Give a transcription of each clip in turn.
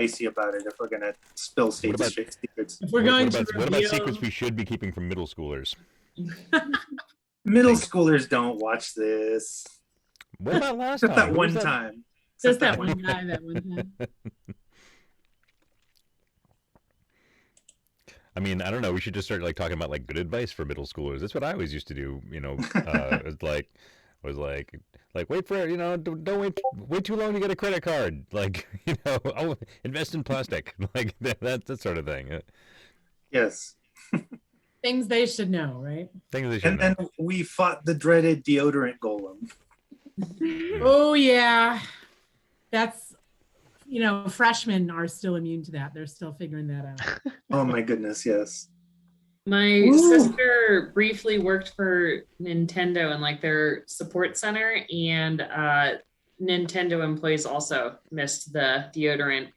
dicey about it if we're gonna spill state secrets. If we're going to what about secrets we should be keeping from middle schoolers? Middle schoolers don't watch this. What about last Except time? that one time. Just that one guy, that one time. I mean, I don't know. We should just start like talking about like good advice for middle schoolers. That's what I always used to do. You know, it's like wait for it. You know, don't wait too long to get a credit card. Like, you know, oh, invest in plastic. Like that sort of thing. Yes. Things they should know, right? Things they should know. And then we fought the dreaded deodorant golem. Oh yeah, that's, you know, freshmen are still immune to that. They're still figuring that out. Oh my goodness, yes. My sister briefly worked for Nintendo in like their support center, and Nintendo employees also missed the deodorant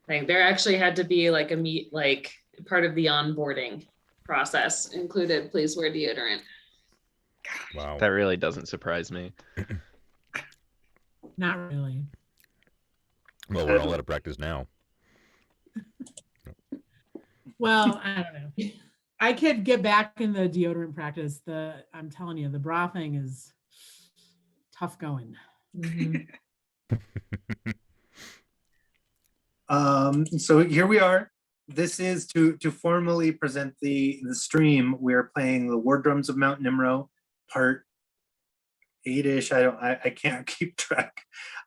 thing. There actually had to be like part of the onboarding process included, please wear deodorant. Wow. That really doesn't surprise me. Not really. Well, we're all out of practice now. Well, I don't know. I could get back in the deodorant practice. I'm telling you, the bra thing is tough going. So here we are. This is to formally present the stream. We're playing the War Drums of Mount Nimro, part 8-ish. I can't keep track.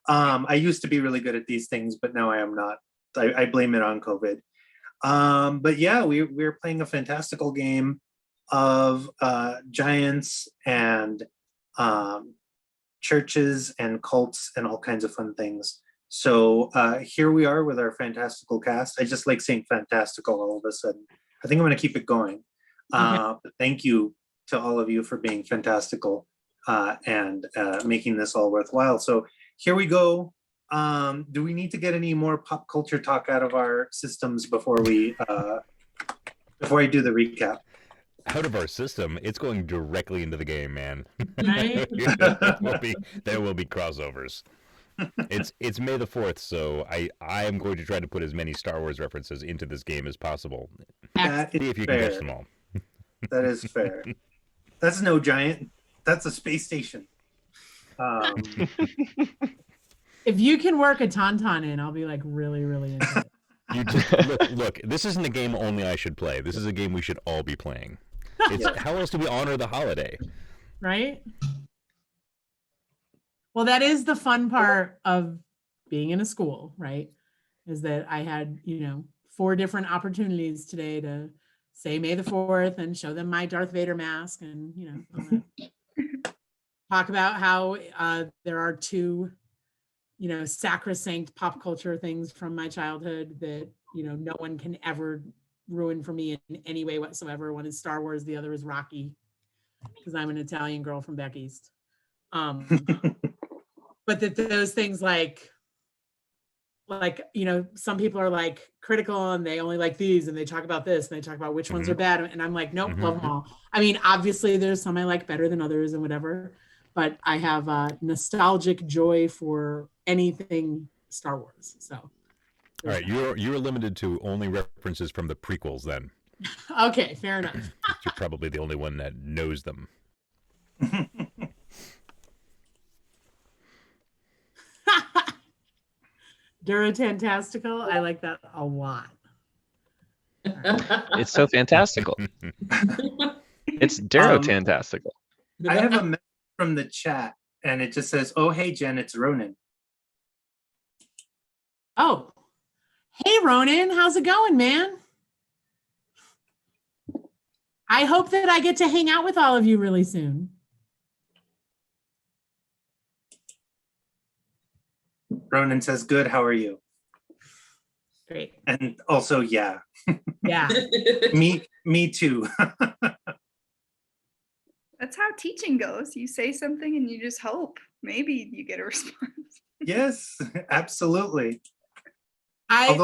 I used to be really good at these things, but now I am not. I blame it on COVID. But yeah, we're playing a fantastical game of giants and churches and cults and all kinds of fun things. So here we are with our fantastical cast. I just like saying fantastical all of a sudden. I think I'm going to keep it going. But thank you to all of you for being fantastical and making this all worthwhile. So here we go. Do we need to get any more pop culture talk out of our systems before I do the recap? Out of our system, it's going directly into the game, man. Right? there will be crossovers. It's May the 4th, so I am going to try to put as many Star Wars references into this game as possible. That is See if you fair. can catch them all. That is fair. That's no giant. That's a space station. If you can work a tauntaun in, I'll be like really, really into it. Look, this isn't a game only I should play. This is a game we should all be playing. How else do we honor the holiday? Right? Well, that is the fun part of being in a school, right? Is that I had, 4 different opportunities today to say May the 4th and show them my Darth Vader mask and, talk about how there are 2, sacrosanct pop culture things from my childhood that, no one can ever ruin for me in any way whatsoever. One is Star Wars, the other is Rocky, because I'm an Italian girl from back east. But that those things some people are like critical and they only like these and they talk about this and they talk about which ones are bad. And I'm like, nope, love them all. I mean, obviously there's some I like better than others and whatever, but I have a nostalgic joy for anything Star Wars. So. All right. You're limited to only references from the prequels then. Okay. Fair enough. You're probably the only one that knows them. Duratantastical. I like that a lot. It's so fantastical. It's Duratantastical. I have a message from the chat and it just says, "Oh, hey, Jen, it's Ronan." Oh, hey, Ronan. How's it going, man? I hope that I get to hang out with all of you really soon. Ronan says, "Good, how are you?" Great. And also, yeah. Yeah. Me too. That's how teaching goes. You say something and you just hope maybe you get a response. Yes, absolutely. I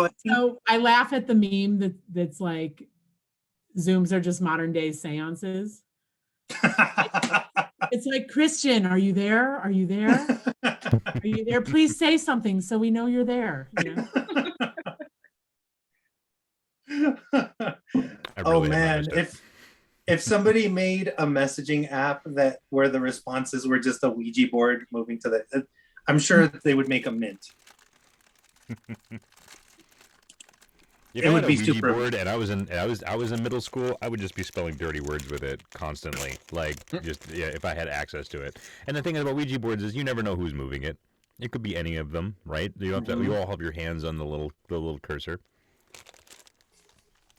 laugh at the meme that's like Zooms are just modern day seances. It's like, Christian, are you there? Are you there? Are you there? Please say something so we know you're there. Oh really man, embarrassed it. if somebody made a messaging app that where the responses were just a Ouija board moving to the, I'm sure that they would make a mint. If It I would had a be Ouija super- board and I was in middle school, I would just be spelling dirty words with it constantly. Like just yeah, if I had access to it. And the thing about Ouija boards is you never know who's moving it. It could be any of them, right? You have to, you all have your hands on the little cursor.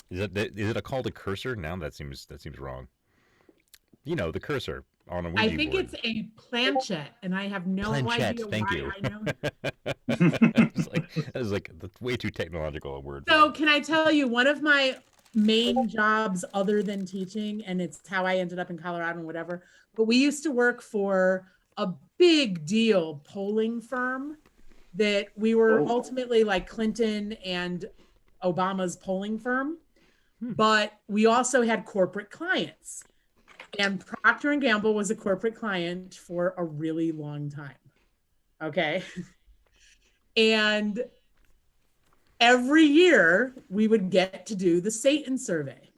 Is it called a cursor? Now that seems wrong. You know, the cursor on a Ouija I think board. it's a planchette, and I have no Planchette, idea thank why you. I know. That was like way too technological a word. So can I tell you one of my main jobs other than teaching, and it's how I ended up in Colorado and whatever, but we used to work for a big deal polling firm that we were Oh. ultimately like Clinton and Obama's polling firm, Hmm. but we also had corporate clients. And Procter and Gamble was a corporate client for a really long time. Okay. And every year we would get to do the Satan survey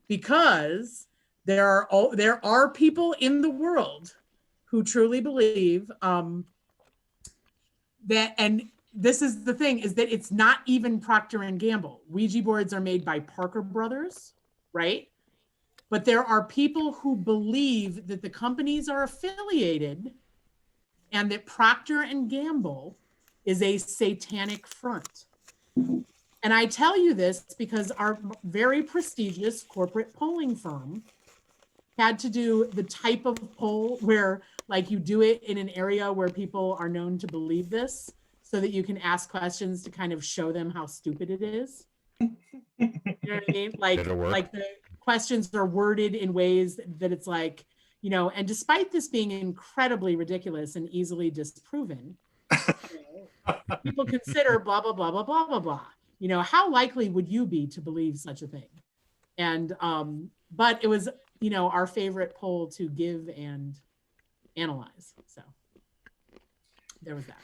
because there are people in the world who truly believe that, and this is the thing, is that it's not even Procter and Gamble. Ouija boards are made by Parker Brothers, right? But there are people who believe that the companies are affiliated and that Procter and Gamble is a satanic front. And I tell you this because our very prestigious corporate polling firm had to do the type of poll where like you do it in an area where people are known to believe this so that you can ask questions to kind of show them how stupid it is. You know what I mean? Did it work? Like the questions are worded in ways that it's like, you know, and despite this being incredibly ridiculous and easily disproven, you know, people consider blah, blah, blah, blah, blah, blah, blah. You know, how likely would you be to believe such a thing? And, but it was, you know, our favorite poll to give and analyze. So there was that.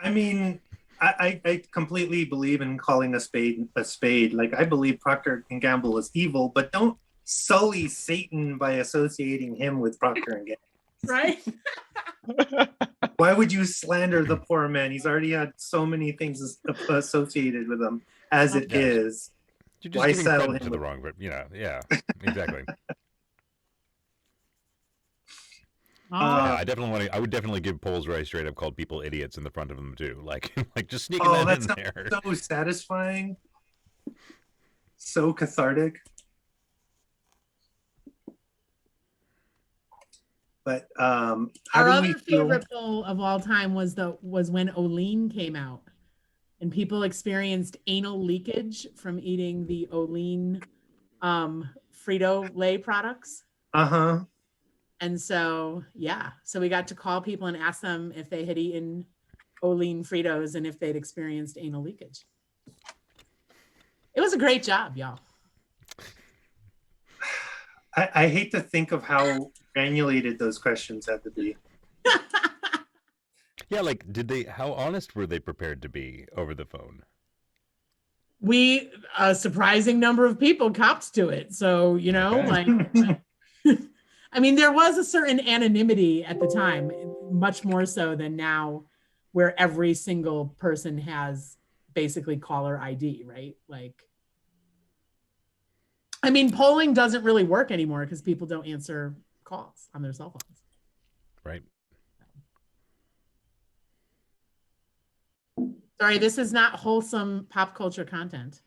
I mean, I completely believe in calling a spade a spade. Like I believe Procter and Gamble is evil, but don't sully Satan by associating him with Procter and Gamble. Right? Why would you slander the poor man? He's already had so many things associated with him as it Yes. is. You're just Why giving saddle credit him to the with- wrong, but yeah, exactly. Yeah, I would definitely give polls where I straight up called people idiots in the front of them too. Like just sneaking Oh, that that in sounds there. so satisfying. So cathartic. But how Our do we other feel? favorite poll of all time was when Olean came out, and people experienced anal leakage from eating the Olean Frito-Lay products. Uh-huh. And so, yeah, so we got to call people and ask them if they had eaten Olean Fritos and if they'd experienced anal leakage. It was a great job, y'all. I hate to think of how granulated those questions had to be. Yeah, like how honest were they prepared to be over the phone? A surprising number of people copped to it. So, you know, Okay. like, I mean, there was a certain anonymity at the time, much more so than now, where every single person has basically caller ID, right? Like, I mean, polling doesn't really work anymore because people don't answer calls on their cell phones. Right. Sorry, this is not wholesome pop culture content.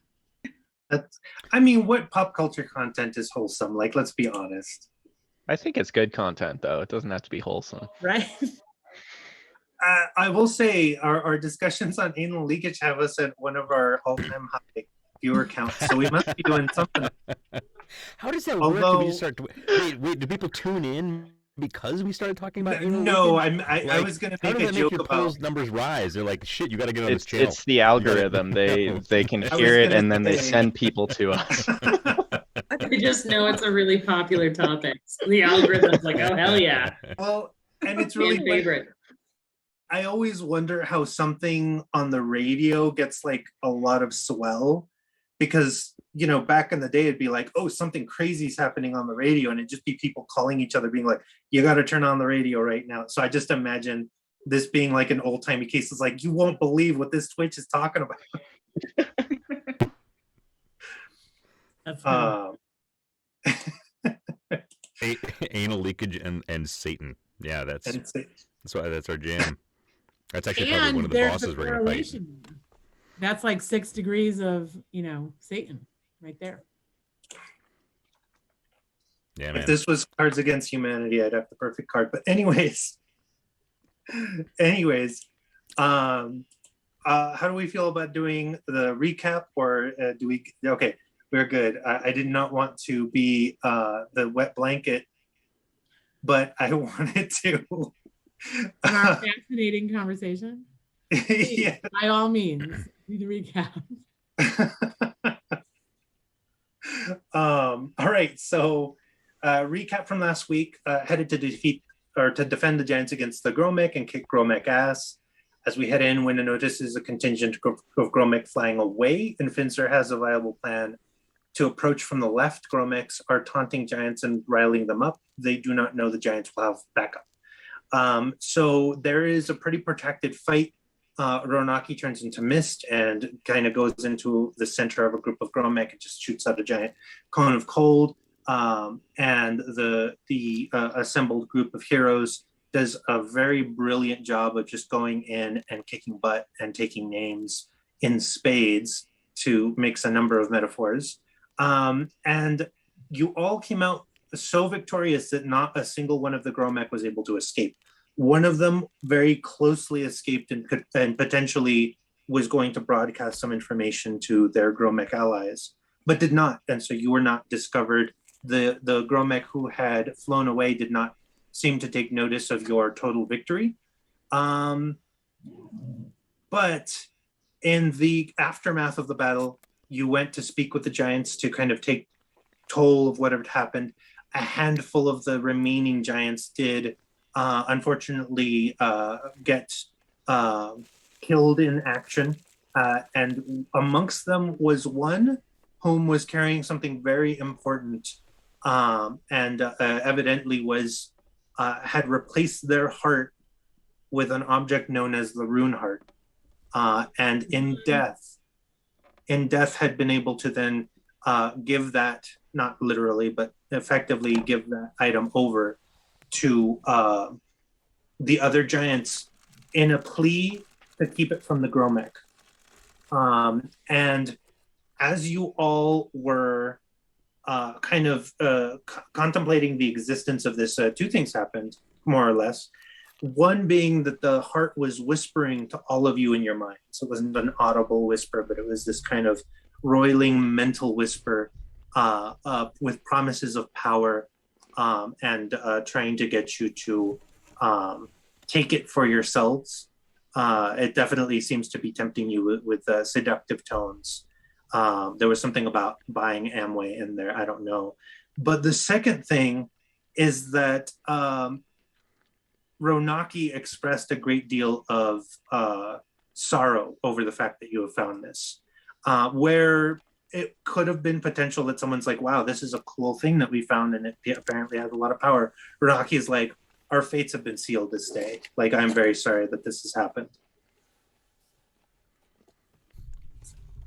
I mean, what pop culture content is wholesome? Like, let's be honest. I think it's good content though. It doesn't have to be wholesome. Right? I will say our discussions on anal leakage have us at one of our all-time high viewer counts. So we must be doing something. How does that work? Do Although- we just start? Wait. Do people tune in because we started talking about? anal No, leakage? I Like, was going to How make does a that make joke your about. polls numbers rise? They're like, shit, you got to get on this channel. It's the algorithm. They can I was hear it gonna and then they say- send people to us. They just know it's a really popular topic. So the algorithm's like, oh hell yeah, Well, and it's fan really like, favorite. I always wonder how something on the radio gets like a lot of swell because back in the day it'd be like, oh, something crazy's happening on the radio, and it'd just be people calling each other being like, you got to turn on the radio right now. So I just imagine this being like an old-timey case. It's like, you won't believe what this Twitch is talking about. That's funny. Anal leakage and Satan. Yeah, that's why that's our jam. That's actually probably And one of the there's bosses the we're gonna fight. correlation. That's like 6 degrees of, Satan right there. Yeah, man. If this was Cards Against Humanity, I'd have the perfect card. But anyways, how do we feel about doing the recap, or do we? Okay, we're good. I did not want to be the wet blanket, but I wanted to. In our fascinating conversation. Please, Yeah. by all means, do the recap. All right, so recap from last week, headed to defend the Giants against the Gromec and kick Gromec ass. As we head in, Winna notices a contingent of Gromec flying away, and Finster has a viable plan to approach from the left. Gromecs are taunting Giants and riling them up. They do not know the Giants will have backup. So there is a pretty protracted fight. Ronaki turns into mist and kind of goes into the center of a group of Gromec and just shoots out a giant cone of cold. And the assembled group of heroes does a very brilliant job of just going in and kicking butt and taking names in spades, to mix a number of metaphors. And you all came out so victorious that not a single one of the Gromec was able to escape. One of them very closely escaped and potentially was going to broadcast some information to their Gromec allies, but did not. And so you were not discovered. The Gromec who had flown away did not seem to take notice of your total victory. But in the aftermath of the battle, you went to speak with the Giants to kind of take toll of what had happened. A handful of the remaining Giants did unfortunately get killed in action. And amongst them was one whom was carrying something very important, and evidently was had replaced their heart with an object known as the rune heart. And in death had been able to then give that, not literally, but effectively give that item over to the other Giants in a plea to keep it from the Gromec. And as you all were contemplating the existence of this, two things happened, more or less. One being that the heart was whispering to all of you in your minds. So it wasn't an audible whisper, but it was this kind of roiling mental whisper with promises of power, and trying to get you to take it for yourselves. It definitely seems to be tempting you with seductive tones. There was something about buying Amway in there. I don't know. But the second thing is that Ronaki expressed a great deal of sorrow over the fact that you have found this, where it could have been potential that someone's like, wow, this is a cool thing that we found and it apparently has a lot of power. Ronaki is like, our fates have been sealed this day. Like, I'm very sorry that this has happened.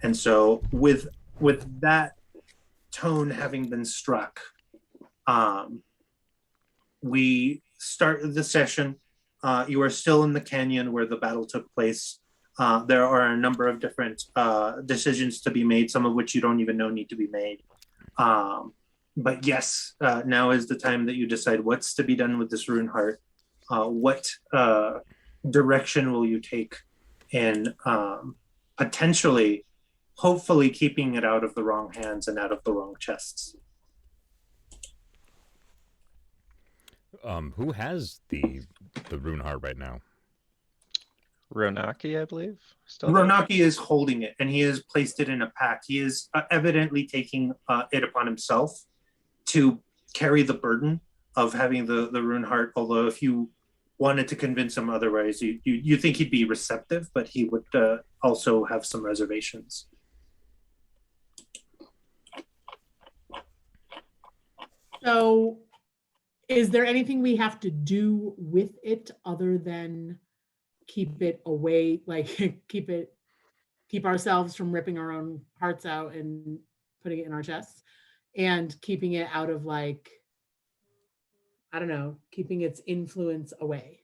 And so with that tone having been struck, we start the session. You are still in the canyon where the battle took place. There are a number of different decisions to be made, some of which you don't even know need to be made. But yes, now is the time that you decide what's to be done with this rune heart. What direction will you take in potentially, hopefully keeping it out of the wrong hands and out of the wrong chests? Who has the rune heart right now? Ronaki, I believe. Still there? Ronaki is holding it, and he has placed it in a pack. He is evidently taking it upon himself to carry the burden of having the rune heart. Although, if you wanted to convince him otherwise, you think he'd be receptive, but he would also have some reservations. So is there anything we have to do with it other than keep it away, like keep ourselves from ripping our own hearts out and putting it in our chests and keeping it out of like, I don't know, keeping its influence away?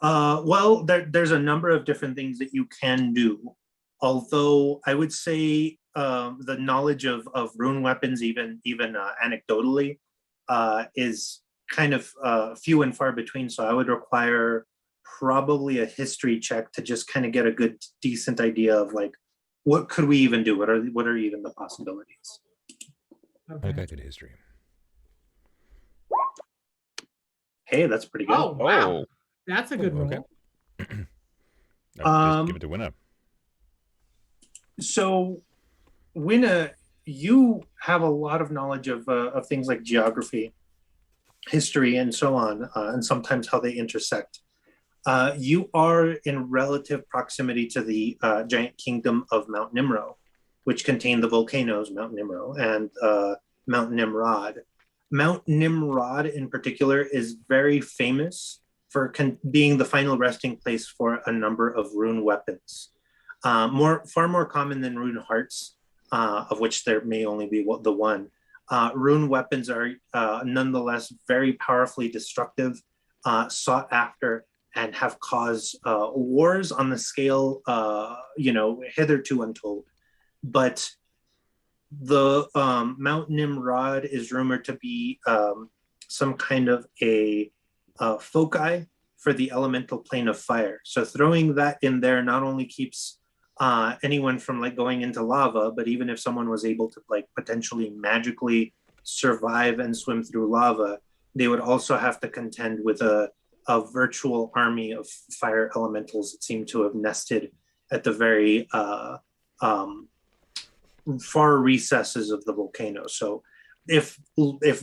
Well, there's a number of different things that you can do. Although I would say the knowledge of rune weapons, even anecdotally, is kind of few and far between. So I would require probably a history check to just kind of get a good, decent idea of like, what could we even do? What are even the possibilities? I got good history. Hey, that's pretty good. Oh, wow. Oh, That's a good roll. Okay. Just give it to Winna. So, Winna, you have a lot of knowledge of things like geography, history, and so on, and sometimes how they intersect. You are in relative proximity to the giant kingdom of Mount Nimro, which contain the volcanoes Mount Nimro and Mount Nimrod. Mount Nimrod in particular is very famous for being the final resting place for a number of rune weapons. Far more common than rune hearts, of which there may only be the one. Rune weapons are nonetheless very powerfully destructive, sought after, and have caused wars on the scale, hitherto untold. But the Mount Nimrod is rumored to be some kind of a foci for the elemental plane of fire. So throwing that in there not only keeps anyone from like going into lava, but even if someone was able to like potentially magically survive and swim through lava, they would also have to contend with a virtual army of fire elementals that seem to have nested at the very far recesses of the volcano. So if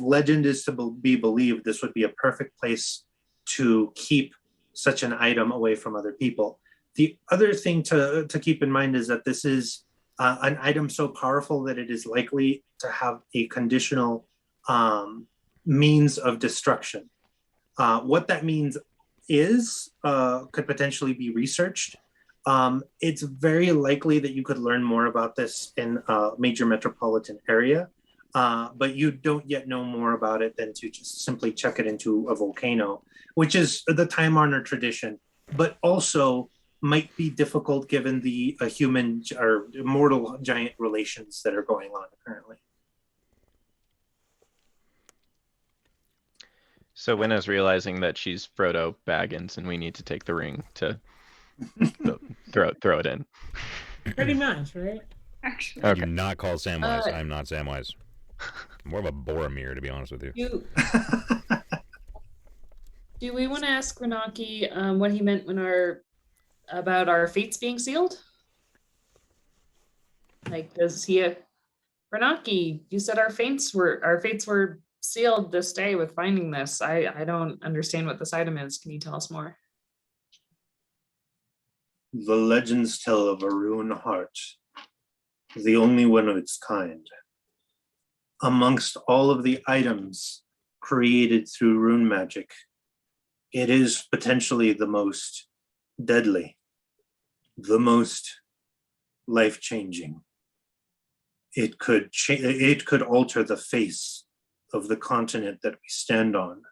legend is to be believed, this would be a perfect place to keep such an item away from other people. The other thing to keep in mind is that this is an item so powerful that it is likely to have a conditional means of destruction. What that means could potentially be researched. It's very likely that you could learn more about this in a major metropolitan area, but you don't yet know more about it than to just simply check it into a volcano, which is the time-honored tradition, but also might be difficult given the human or mortal giant relations that are going on currently. so Winna's realizing that she's Frodo Baggins, and we need to take the ring to throw it in. Pretty much, right? Actually, Okay. Do not call Samwise. I'm not Samwise. I'm more of a Boromir, to be honest with you. Do we want to ask Renaki what he meant about our fates being sealed? Like, does he? Renaki, you said our fates were sealed this day with finding this. I don't understand what this item is. Can you tell us more? The legends tell of a rune heart, the only one of its kind. Amongst all of the items created through rune magic, it is potentially the most deadly, the most life-changing. It could alter the face of the continent that we stand on,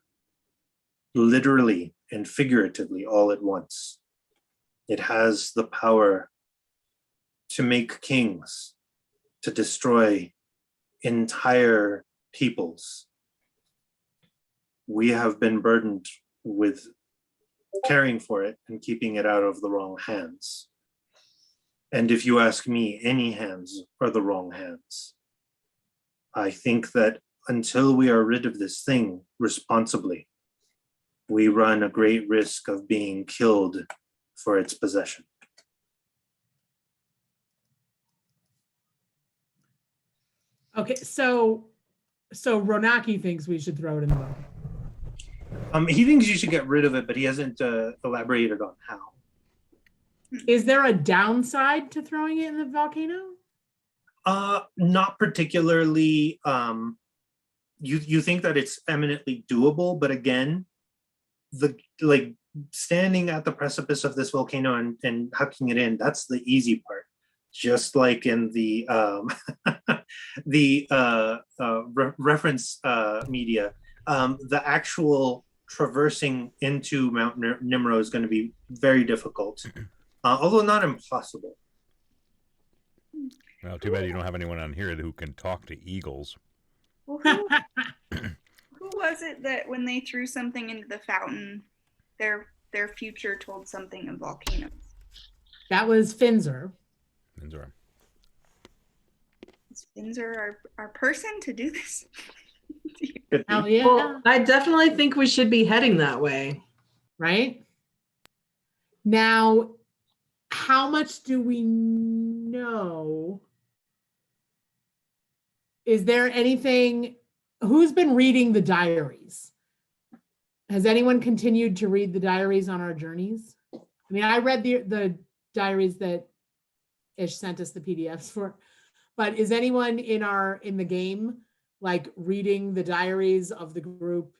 literally and figuratively all at once. It has the power to make kings, to destroy entire peoples. We have been burdened with caring for it and keeping it out of the wrong hands. And if you ask me, any hands are the wrong hands. I think that until we are rid of this thing responsibly, we run a great risk of being killed for its possession. Okay, so Ronaki thinks we should throw it in the volcano. He thinks you should get rid of it, but he hasn't elaborated on how. Is there a downside to throwing it in the volcano? Not particularly. you think that it's eminently doable, but again, the like standing at the precipice of this volcano and hucking it in, that's the easy part. Just like in the reference media, the actual traversing into Mount Nimro is going to be very difficult, although not impossible. Well, too bad you don't have anyone on here who can talk to eagles. Well, who was it that when they threw something into the fountain, their future told something of volcanoes? That was Finzer. Is Finzer our person to do this? Oh yeah, Well, I definitely think we should be heading that way. right? Now, how much do we know? Is there anything, who's been reading the diaries? Has anyone continued to read the diaries on our journeys? I mean, I read the diaries that Ish sent us the PDFs for, but is anyone in the game like reading the diaries of the group?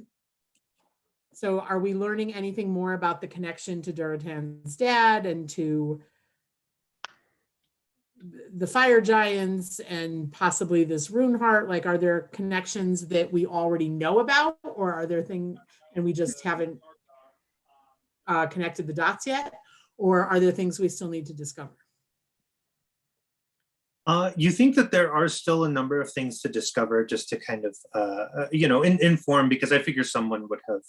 So are we learning anything more about the connection to Duratan's dad and to the fire giants and possibly this rune heart? Like, are there connections that we already know about, or are there things and we just haven't connected the dots yet? Or are there things we still need to discover? You think that there are still a number of things to discover, just to kind of, inform, because I figure someone would have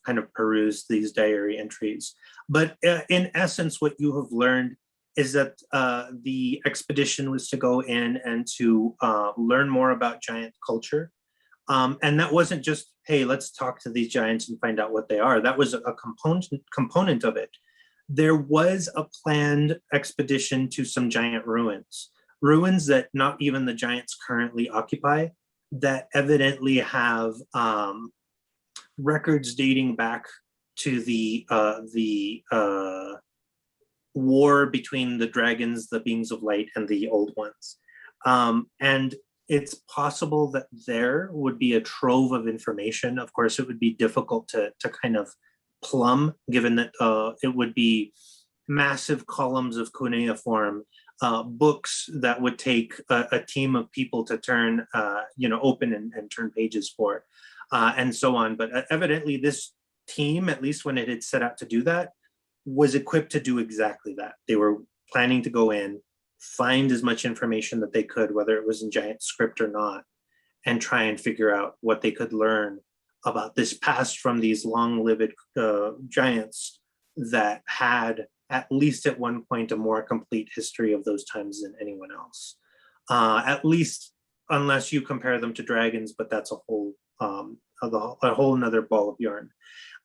kind of perused these diary entries. But in essence, what you have learned is that the expedition was to go in and to learn more about giant culture. And that wasn't just, hey, let's talk to these giants and find out what they are. That was a component of it. There was a planned expedition to some giant ruins that not even the giants currently occupy, that evidently have records dating back to the war between the dragons, the beings of light, and the old ones. And it's possible that there would be a trove of information. Of course, it would be difficult to kind of plumb, given that it would be massive columns of cuneiform, books that would take a team of people to turn, open and turn pages for, and so on. But evidently this team, at least when it had set out to do that, was equipped to do exactly that. They were planning to go in, find as much information that they could, whether it was in giant script or not, and try and figure out what they could learn about this past from these long-lived giants that had, at least at one point, a more complete history of those times than anyone else. At least, unless you compare them to dragons, but that's a whole nother ball of yarn.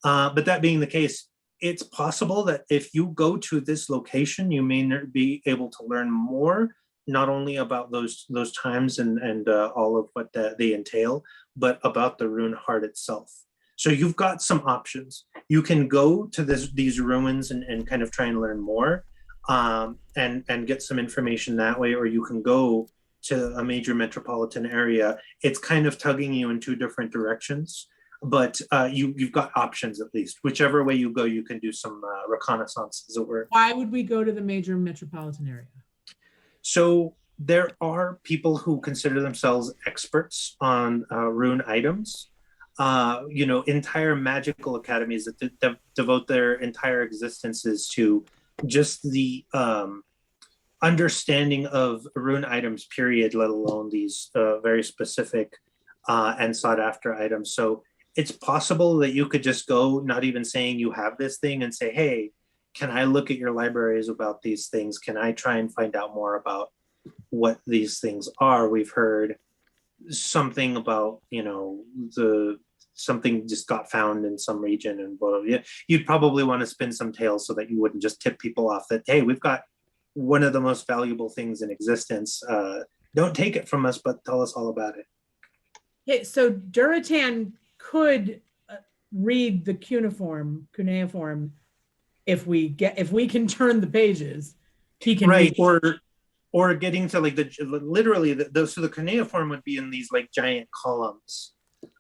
But that being the case, it's possible that if you go to this location, you may be able to learn more, not only about those times and all of what they entail, but about the rune heart itself. So you've got some options. You can go to these ruins and kind of try and learn more, and get some information that way, or you can go to a major metropolitan area. It's kind of tugging you in two different directions, but you've got options at least. Whichever way you go, you can do some reconnaissance, as it were. Why would we go to the major metropolitan area? So there are people who consider themselves experts on rune items. Entire magical academies that devote their entire existences to just the understanding of rune items, period, let alone these very specific and sought after items. So it's possible that you could just go, not even saying you have this thing, and say, hey, can I look at your libraries about these things? Can I try and find out more about what these things are? We've heard something about, something just got found in some region, and you'd probably want to spin some tales so that you wouldn't just tip people off that, hey, we've got one of the most valuable things in existence. Don't take it from us, but tell us all about it. Okay, so Duratan could read the cuneiform if we can turn the pages. He can right read. or getting to like so the cuneiform would be in these like giant columns,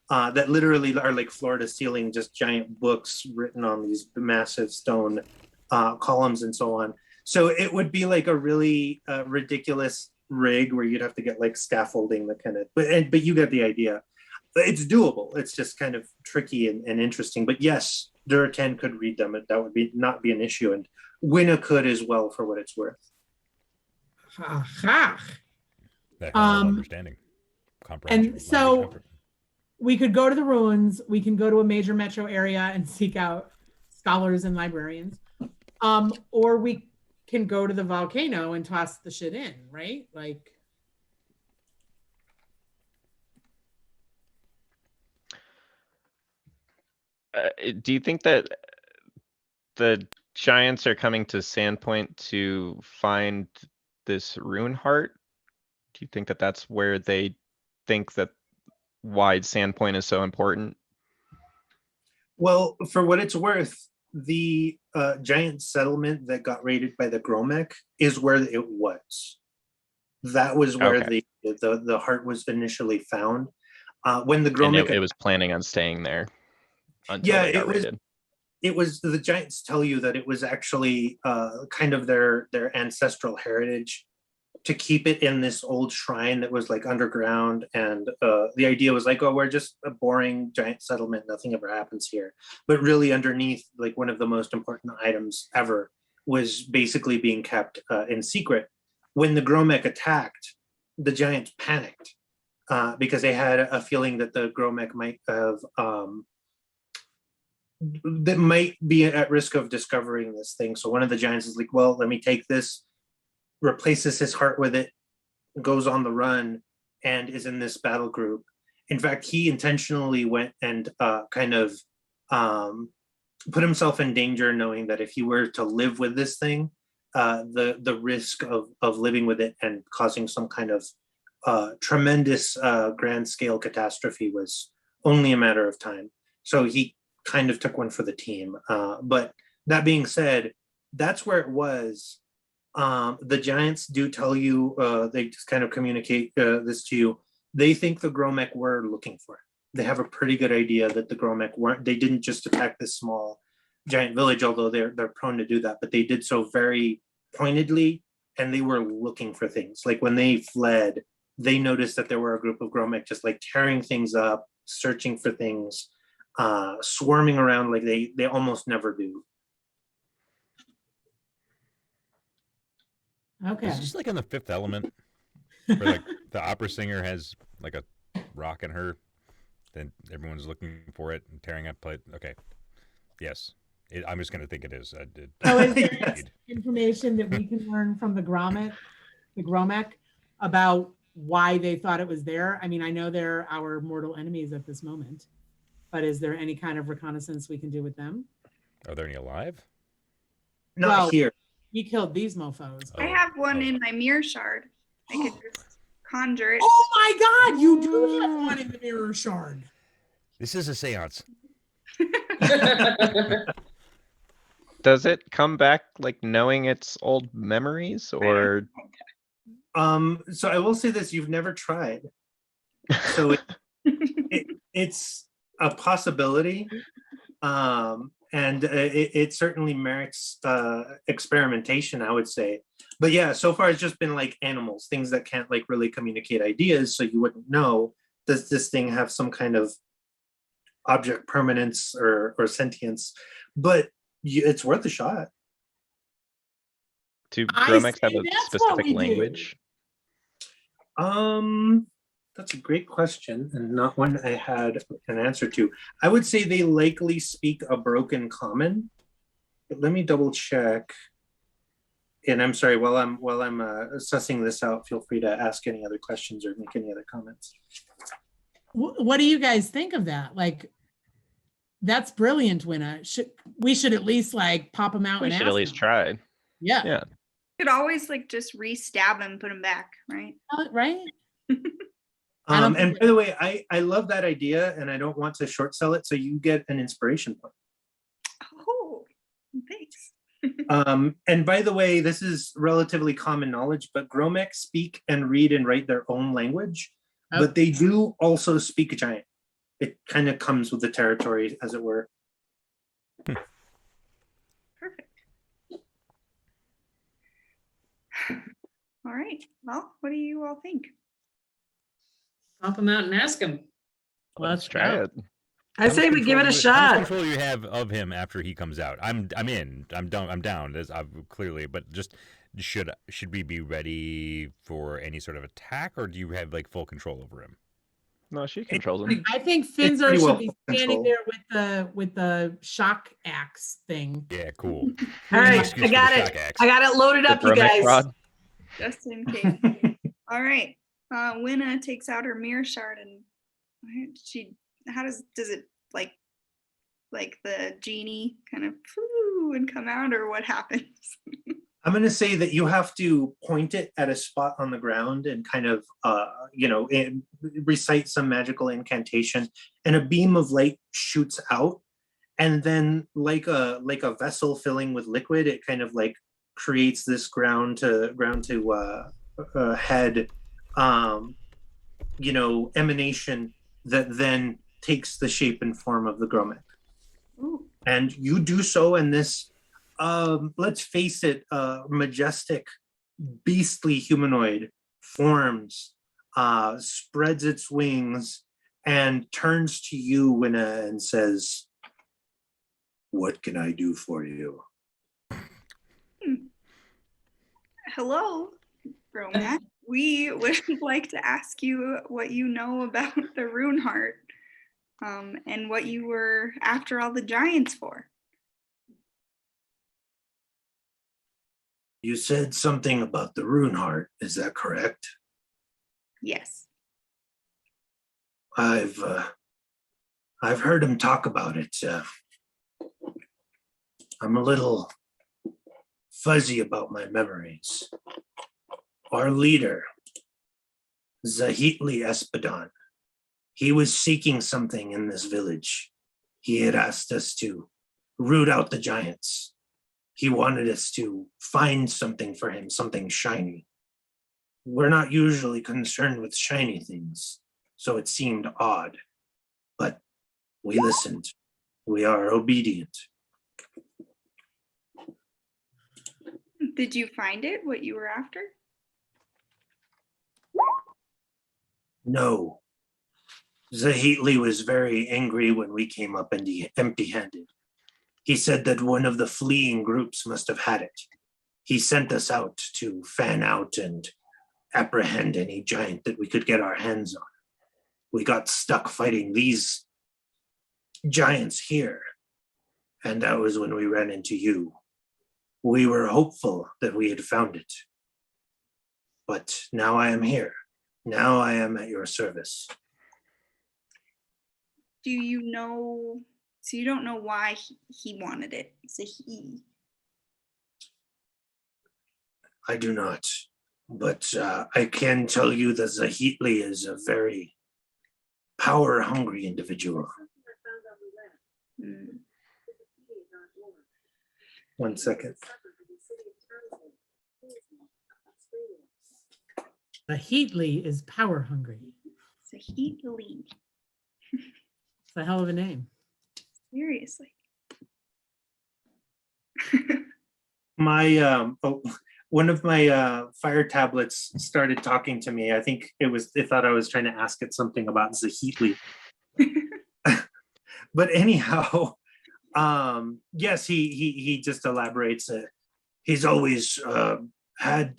that literally are like floor to ceiling, just giant books written on these massive stone columns and so on. So it would be like a really ridiculous rig where you'd have to get like scaffolding that kind of, but you get the idea. It's doable. It's just kind of tricky and interesting. But yes, Durotan could read them. That would not be an issue. And Winna could as well, for what it's worth. Ha ha. That kind of understanding. Comprehension. And so we could go to the ruins. We can go to a major metro area and seek out scholars and librarians. Or we can go to the volcano and toss the shit in, right? Like, do you think that the giants are coming to Sandpoint to find this rune heart? Do you think that that's where they think that why Sandpoint is so important? Well, for what it's worth, the giant settlement that got raided by the Gromek is where it was. That was where the heart was initially found. When the Gromek, it was planning on staying there. Yeah, it was. The giants tell you that it was actually kind of their ancestral heritage to keep it in this old shrine that was like underground, and the idea was like, oh, we're just a boring giant settlement, nothing ever happens here. But really underneath, like one of the most important items ever was basically being kept in secret. When the Gromek attacked, the giants panicked because they had a feeling that the Gromek might have that might be at risk of discovering this thing. So one of the giants is like, well, let me take this, replaces his heart with it, goes on the run, and is in this battle group. In fact, he intentionally went and kind of put himself in danger, knowing that if he were to live with this thing, the risk of living with it and causing some kind of tremendous grand scale catastrophe was only a matter of time. So he kind of took one for the team. But that being said, that's where it was. The giants do tell you, they just kind of communicate this to you. They think the Gromek were looking for it. They have a pretty good idea that the Gromek they didn't just attack this small giant village, although they're prone to do that, but they did so very pointedly, and they were looking for things. Like when they fled, they noticed that there were a group of Gromek just like tearing things up, searching for things, swarming around like they almost never do. okay. It's just like in The Fifth Element, where like the opera singer has like a rock in her, then everyone's looking for it and tearing up. But okay, yes, I'm just gonna think it is. So is there information that we can learn from the Gromek, about why they thought it was there? I mean, I know they're our mortal enemies at this moment, but is there any kind of reconnaissance we can do with them? Are there any alive? Not here. We killed these mofos. I have one in my mirror shard. I could just conjure it. Oh my god, you do have one in the mirror shard. This is a seance. Does it come back like knowing its old memories, or? So I will say this: you've never tried, so it's a possibility, and it certainly merits experimentation, I would say. But yeah, so far it's just been like animals, things that can't like really communicate ideas, so you wouldn't know, does this thing have some kind of object permanence or sentience? But it's worth a shot. Do Gromeks have a specific language? That's a great question, and not one I had an answer to. I would say they likely speak a broken common, but let me double check. And I'm sorry, while I'm sussing this out, feel free to ask any other questions or make any other comments. What do you guys think of that? Like, that's brilliant, Winna. We should at least like pop them out. We and should ask at least them. try. Yeah. Yeah. You could always like just re-stab him, put him back, right? Right. And by the way, I love that idea, and I don't want to short sell it, so you get an inspiration point. Oh, thanks. And by the way, this is relatively common knowledge, but Gromek speak and read and write their own language, but they do also speak giant. it kind of comes with the territory, as it were. Perfect. All right. Well, what do you all think? Pop him out and ask him. Let's Try go. it. I say we give it a How much shot. control you have of him after he comes out? I'm in. I'm down. As clearly, but just should we be ready for any sort of attack, or do you have like full control over him? No, she controls him. I think pretty Finzar should well be standing controlled. there with the shock axe thing. Yeah, cool. All right, Excuse I for got the it. shock axe. I got it loaded The up, you Brumek guys. rod. Just in case. All right. Winna takes out her mirror shard and how does it like the genie kind of and come out, or what happens? I'm going to say that you have to point it at a spot on the ground and kind of, recite some magical incantation, and a beam of light shoots out. And then like a vessel filling with liquid, it kind of like creates this ground to head, emanation that then takes the shape and form of the Gromek. Ooh. And you do so, and this, let's face it, majestic, beastly humanoid forms, spreads its wings, and turns to you, Winna, and says, "What can I do for you?" Hello, Gromek. We would like to ask you what you know about the Rune Heart, and what you were after all the giants for. You said something about the Rune Heart, is that correct? Yes. I've heard him talk about it. I'm a little fuzzy about my memories. Our leader, Zahitli Espadon, he was seeking something in this village. He had asked us to root out the giants. He wanted us to find something for him, something shiny. We're not usually concerned with shiny things, so it seemed odd. But we listened. We are obedient. Did you find it, what you were after? No. Zahitli was very angry when we came up empty-handed. He said that one of the fleeing groups must have had it. He sent us out to fan out and apprehend any giant that we could get our hands on. We got stuck fighting these giants here, and that was when we ran into you. We were hopeful that we had found it, but now I am here. Now I am at your service. Do you know? So you don't know why he wanted it. So I do not, but I can tell you that Zahitli is a very power-hungry individual. Hmm. 1 second. The Heatley is power hungry. So Heatley. It's a hell of a name. Seriously. My one of my fire tablets started talking to me. I think it thought I was trying to ask it something about Zahitli. But anyhow, yes, he just elaborates. He's always had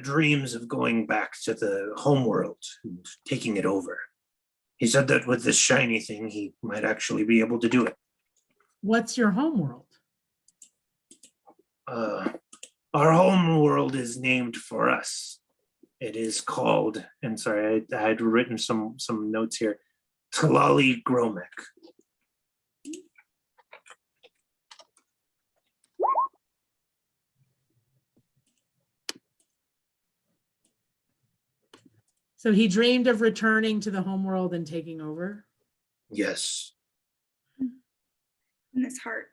dreams of going back to the homeworld and taking it over. He said that with this shiny thing, he might actually be able to do it. What's your homeworld? Our homeworld is named for us. It is called, and sorry, I had written some notes here, Talali Gromek. So he dreamed of returning to the homeworld and taking over? Yes. And this heart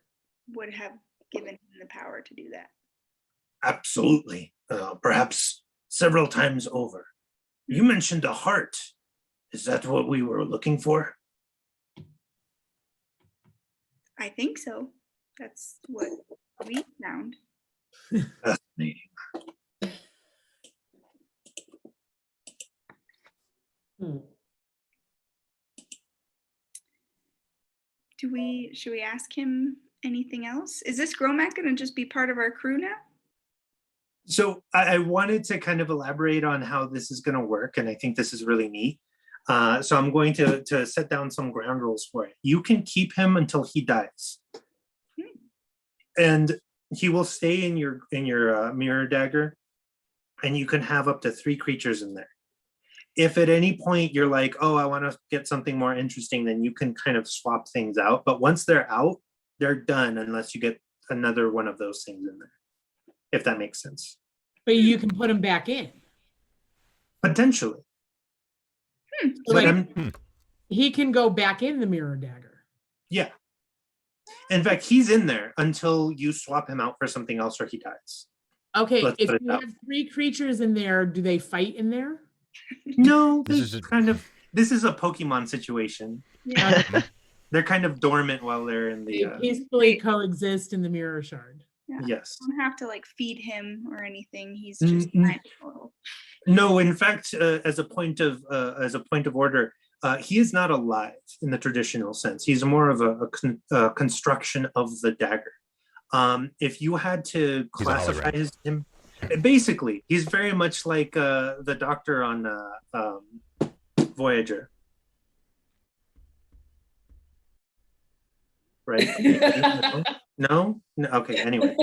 would have given him the power to do that. Absolutely. Perhaps several times over. You mentioned a heart. Is that what we were looking for? I think so. That's what we found. Fascinating. Should we ask him anything else? Is this Gromac gonna just be part of our crew now? So I wanted to kind of elaborate on how this is going to work, and I think this is really neat. So I'm going to set down some ground rules for it. You can keep him until he dies, and he will stay in your mirror dagger, and you can have up to 3 creatures in there. If at any point you're like, oh, I want to get something more interesting, then you can kind of swap things out. But once they're out, they're done unless you get another one of those things in there, if that makes sense. But you can put them back in. Potentially. So, But like, he can go back in the mirror dagger. yeah. In fact, he's in there until you swap him out for something else or he dies. Okay, Let's if put it you out. have 3 creatures in there, do they fight in there? No, This this is is a Pokemon situation. Yeah. They're kind of dormant while they're in They the peacefully coexist in the mirror shard. yes. Don't have to like feed him or anything. He's just Mm-mm. kind of- No, in fact, as a point of order, he is not alive in the traditional sense. He's more of a construction of the dagger. If you had to He's a classify hologram. him, basically, he's very much like the Doctor on Voyager, right? No? Okay. Anyway,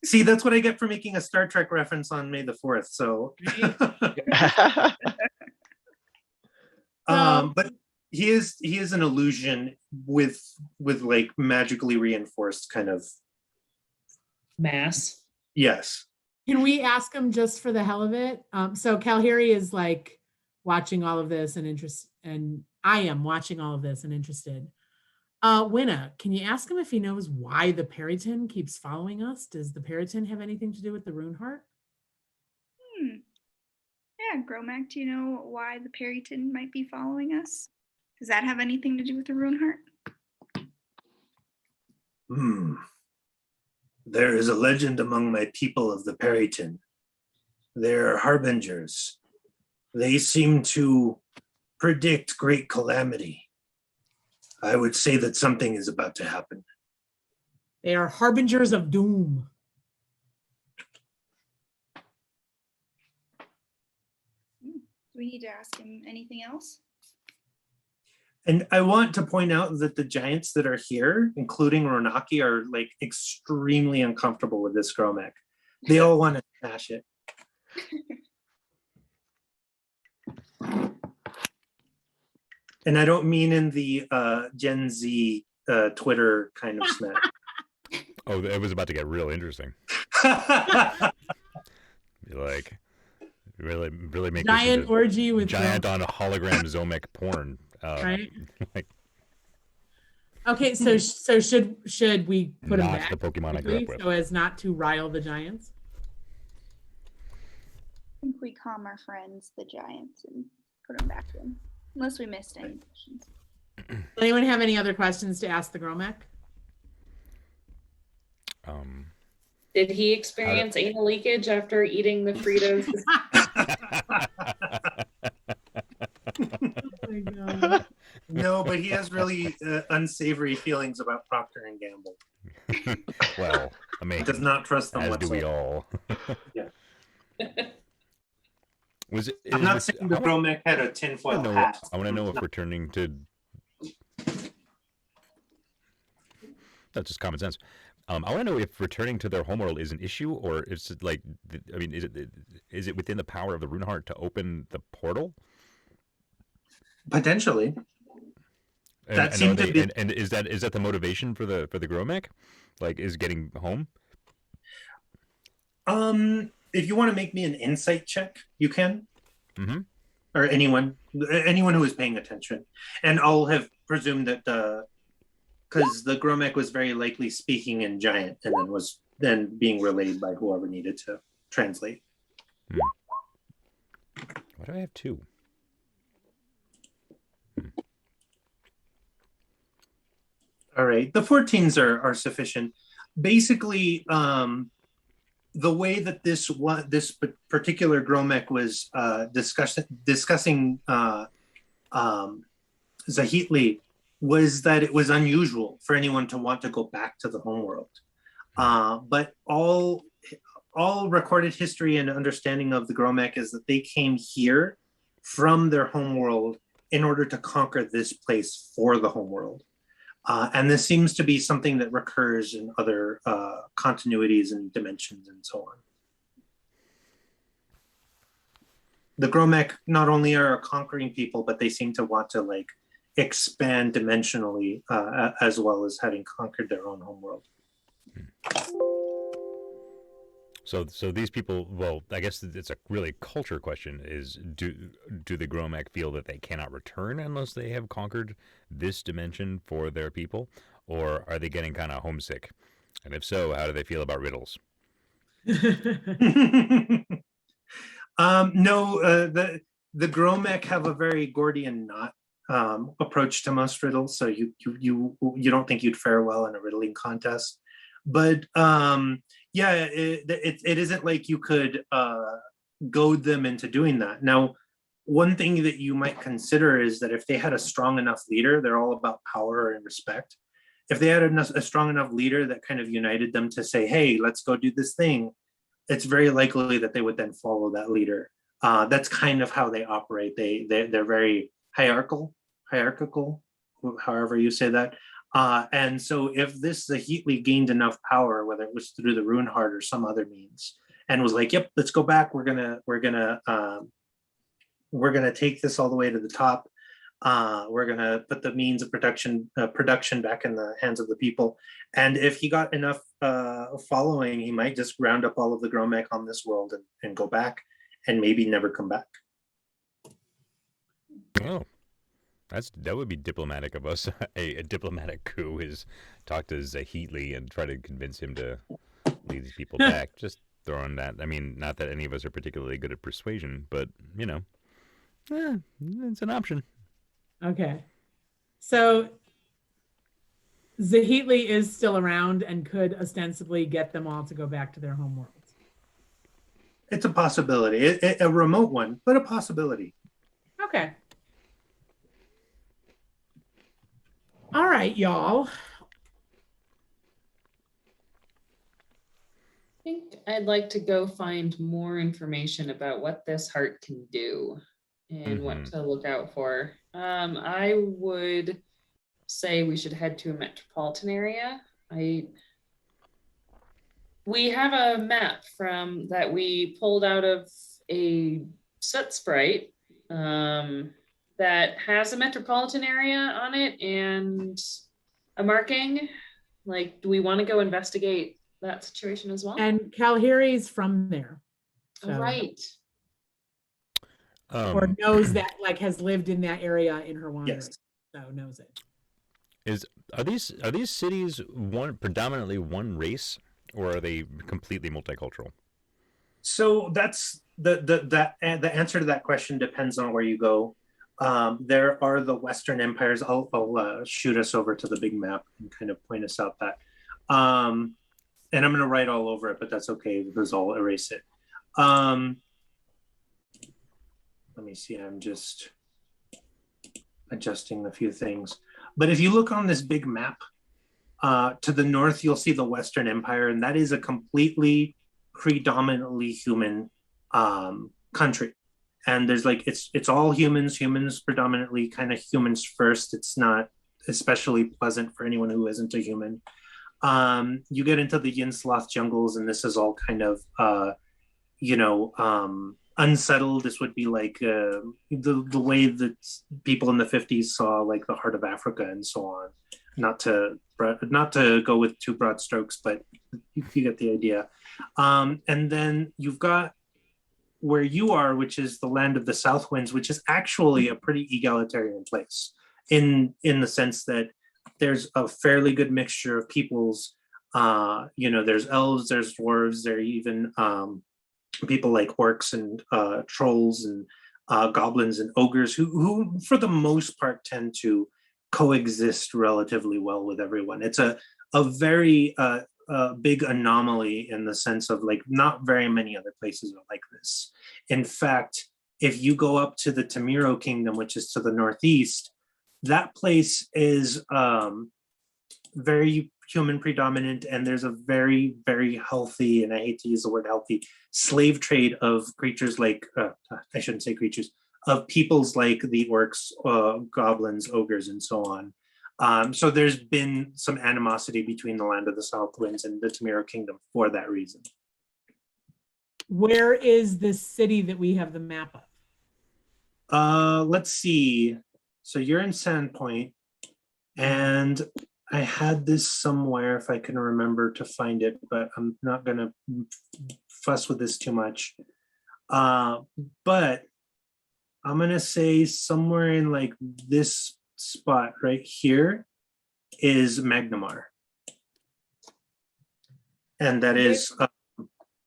see, that's what I get for making a Star Trek reference on May the 4th. So, but he is an illusion with like magically reinforced kind of Mass. yes. Can we ask him just for the hell of it? So Kalhiri is like watching all of this and I am watching all of this and interested. Winna, can you ask him if he knows why the Periton keeps following us? Does the Periton have anything to do with the rune heart? Yeah, Gromac, do you know why the Periton might be following us? Does that have anything to do with the rune heart? There is a legend among my people of the Periton. They're harbingers. They seem to predict great calamity. I would say that something is about to happen. They are harbingers of doom. Do we need to ask him anything else? And I want to point out that the giants that are here, including Ronaki, are like extremely uncomfortable with this Gromac. They all want to smash it. And I don't mean in the Gen Z Twitter kind of smash. Oh, it was about to get real interesting. Like, really make Giant this into orgy with giant on a hologram zomic porn. right? Like, Okay, so should we put him not back the Pokemon I grew quickly up with. so as not to rile the giants? I think we calm our friends, the giants, and put them back in. Unless we missed any questions. Does anyone have any other questions to ask the Gromac? Did he experience anal leakage after eating the Fritos? Oh my God. No, but he has really unsavory feelings about Procter and Gamble. Well, I mean, He does not trust them as do we whatsoever. all. Yeah. Was it? I'm not saying the Gromac had a tinfoil hat. I want to know if returning to. That's just common sense. I want to know if returning to their homeworld is an issue, or is it like, I mean, is it within the power of the rune heart to open the portal? Potentially. And, That and seemed to be- and is that the motivation for the Gromac? Like, is getting home? If you want to make me an insight check, you can. Mm-hmm. Or anyone who is paying attention. And I'll have presumed that because the Gromac was very likely speaking in giant and then was then being relayed by whoever needed to translate. Why do I have 2? All right, the 14s are sufficient. Basically, the way that this particular Gromek was discussing Zahitli was that it was unusual for anyone to want to go back to the homeworld. But all recorded history and understanding of the Gromek is that they came here from their homeworld in order to conquer this place for the homeworld. And this seems to be something that recurs in other continuities and dimensions and so on. The Gromek not only are conquering people, but they seem to want to like expand dimensionally as well as having conquered their own homeworld. So these people, well, I guess it's a really culture question, is do the Gromek feel that they cannot return unless they have conquered this dimension for their people? Or are they getting kind of homesick? And if so, how do they feel about riddles? No, the Gromek have a very Gordian knot approach to most riddles, so you don't think you'd fare well in a riddling contest. But yeah, it isn't like you could goad them into doing that. Now, one thing that you might consider is that if they had a strong enough leader, they're all about power and respect. If they had a strong enough leader that kind of united them to say, hey, let's go do this thing, it's very likely that they would then follow that leader. That's kind of how they operate. They're very hierarchical, however you say that. And so if this Zahitli gained enough power, whether it was through the Rune Heart or some other means, and was like, yep, let's go back. We're gonna take this all the way to the top. We're gonna put the means of production back in the hands of the people. And if he got enough following, he might just round up all of the Gromek on this world and go back and maybe never come back. Oh. That would be diplomatic of us. A diplomatic coup is talk to Zahitli and try to convince him to lead these people back. Just throwing that. I mean, not that any of us are particularly good at persuasion, but you know, it's an option. Okay, so Zahitli is still around and could ostensibly get them all to go back to their homeworlds. It's a possibility, a remote one, but a possibility. Okay. All right, y'all. I think I'd like to go find more information about what this heart can do and what to look out for. I would say we should head to a metropolitan area. We have a map from that we pulled out of a set sprite that has a metropolitan area on it and a marking. Like, do we want to go investigate that situation as well? And Kalhiri's from there. So, right. Or knows that, like, has lived in that area in her wandering. Yes. So knows it. Are these cities predominantly one race, or are they completely multicultural? So that's the answer to that question depends on where you go. There are the Western empires. I'll shoot us over to the big map and kind of point us out that. And I'm going to write all over it, but that's okay because I'll erase it. Let me see. I'm just adjusting a few things. But if you look on this big map, to the north, you'll see the Western Empire, and that is a completely predominantly human country. And there's like, it's all humans predominantly, kind of humans first. It's not especially pleasant for anyone who isn't a human. You get into the Yinsloth jungles, and this is all kind of, unsettled. This would be like the way that people in the 50s saw like the heart of Africa and so on. Not to go with too broad strokes, but you get the idea. And then you've got where you are, which is the land of the South Winds, which is actually a pretty egalitarian place in the sense that there's a fairly good mixture of peoples. There's elves, there's dwarves, there are even people like orcs and trolls and goblins and ogres who for the most part tend to coexist relatively well with everyone. It's a very big anomaly in the sense of like not very many other places are like this. In fact, if you go up to the Nimro Kingdom, which is to the northeast, that place is very human predominant, and there's a very, very healthy, and I hate to use the word healthy, slave trade of creatures like, I shouldn't say creatures, of peoples like the orcs, goblins, ogres, and so on. So there's been some animosity between the Land of the South Winds and the Nimro Kingdom for that reason. Where is this city that we have the map of? Let's see. So you're in Sandpoint, and I had this somewhere if I can remember to find it, but I'm not gonna fuss with this too much. But I'm gonna say somewhere in like this spot right here is Magnamar. And that is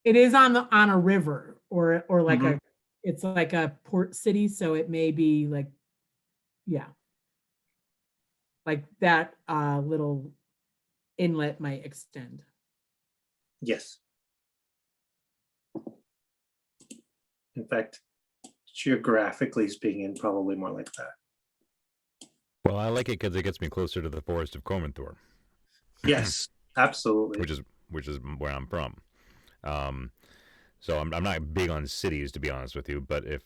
It is on a river or like it's like a port city, so it may be like, yeah. Like that little inlet might extend. yes. In fact, geographically speaking, probably more like that. Well, I like it because it gets me closer to the forest of Cominthor. Yes, absolutely. which is where I'm from. So I'm not big on cities, to be honest with you. But if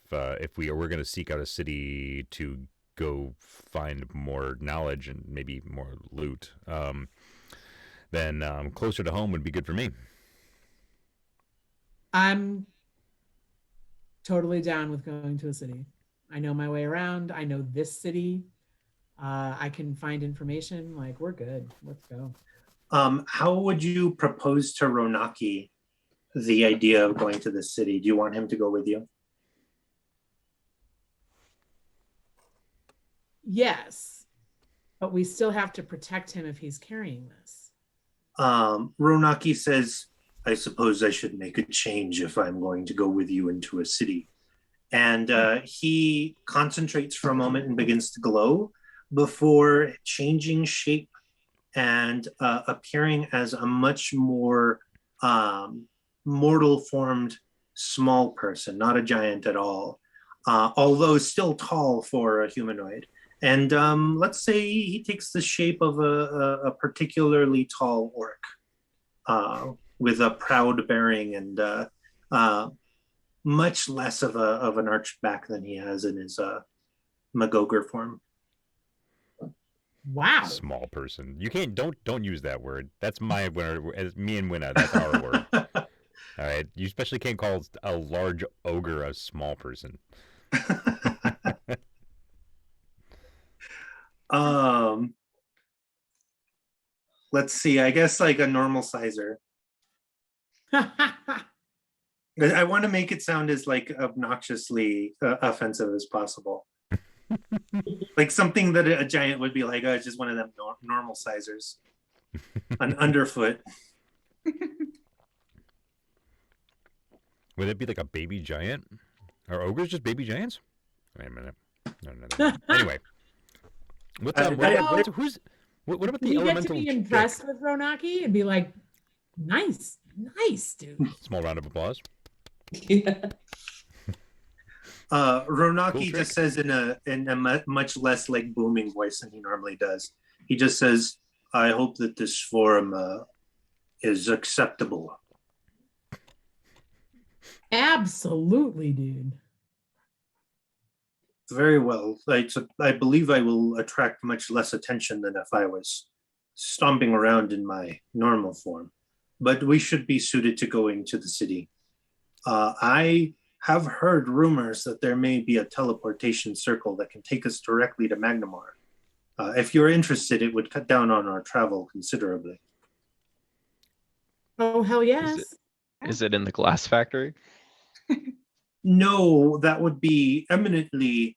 we're going to seek out a city to go find more knowledge and maybe more loot, then closer to home would be good for me. I'm totally down with going to a city. I know my way around. I know this city. I can find information. Like, we're good. Let's go. How would you propose to Ronaki the idea of going to this city? Do you want him to go with you? Yes, but we still have to protect him if he's carrying this. Ronaki says, I suppose I should make a change if I'm going to go with you into a city. And he concentrates for a moment and begins to glow before changing shape and appearing as a much more mortal formed small person, not a giant at all, although still tall for a humanoid. And let's say he takes the shape of a particularly tall orc with a proud bearing and much less of an arched back than he has in his McGogre form. Wow. Small person. You can't. Don't use that word. That's my word. As me and Winna, that's our word. All right. You especially can't call a large ogre a small person. Let's see. I guess like a normal sizer. I want to make it sound as like obnoxiously offensive as possible. Like something that a giant would be like, oh, it's just one of them normal sizers. An underfoot. Would it be like a baby giant? Are ogres just baby giants? Wait a minute. No. Anyway. What about the You get to elemental be chick? impressed with Ronaki and be like, nice, dude. Small round of applause. Yeah. Ronaki Cool just says in a much less like booming voice than he normally does. He just says, "I hope that this forum is acceptable." Absolutely, dude. Very well. I believe I will attract much less attention than if I was stomping around in my normal form. But we should be suited to going to the city. I have heard rumors that there may be a teleportation circle that can take us directly to Magnamar. If you're interested, it would cut down on our travel considerably. Oh, hell yes. Is it in the glass factory? No, that would be eminently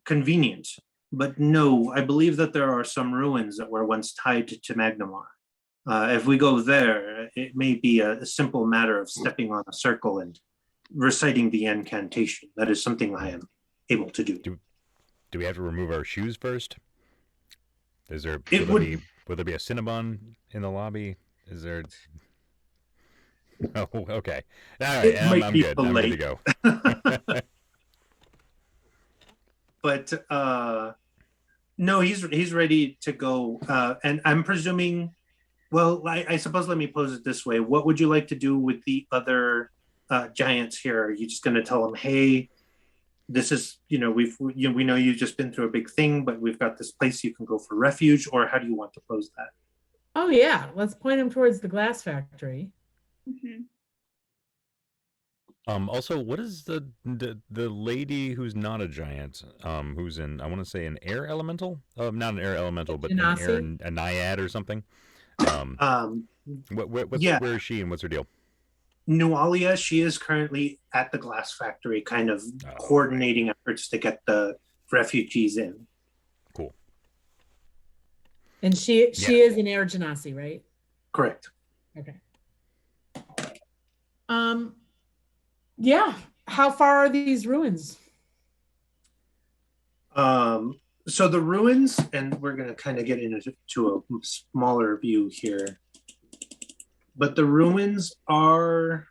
convenient. But no, I believe that there are some ruins that were once tied to Magnamar. If we go there, it may be a simple matter of stepping on a circle and reciting the incantation. That is something I am able to do. Do we have to remove our shoes first? Is there? It Will there be a Cinnabon in the lobby? Is there? Oh, okay. All right, It might I'm be good. I'm good to go. But no, he's ready to go. And I'm presuming, well, I suppose let me pose it this way. What would you like to do with the other giants here? Are you just going to tell them, hey, this is, we know you've just been through a big thing, but we've got this place you can go for refuge, or how do you want to pose that? Oh yeah, let's point him towards the glass factory. Mhm. Also, what is the lady who's not a giant? Who's in? I want to say an air elemental. Not an air elemental, but a naiad or something. Where is she and what's her deal? Nualia, she is currently at the glass factory, kind of coordinating efforts to get the refugees in. Cool. And she is an air genasi, right? Correct. Okay. Yeah. How far are these ruins? So the ruins, and we're going to kind of get into a smaller view here, but the ruins are,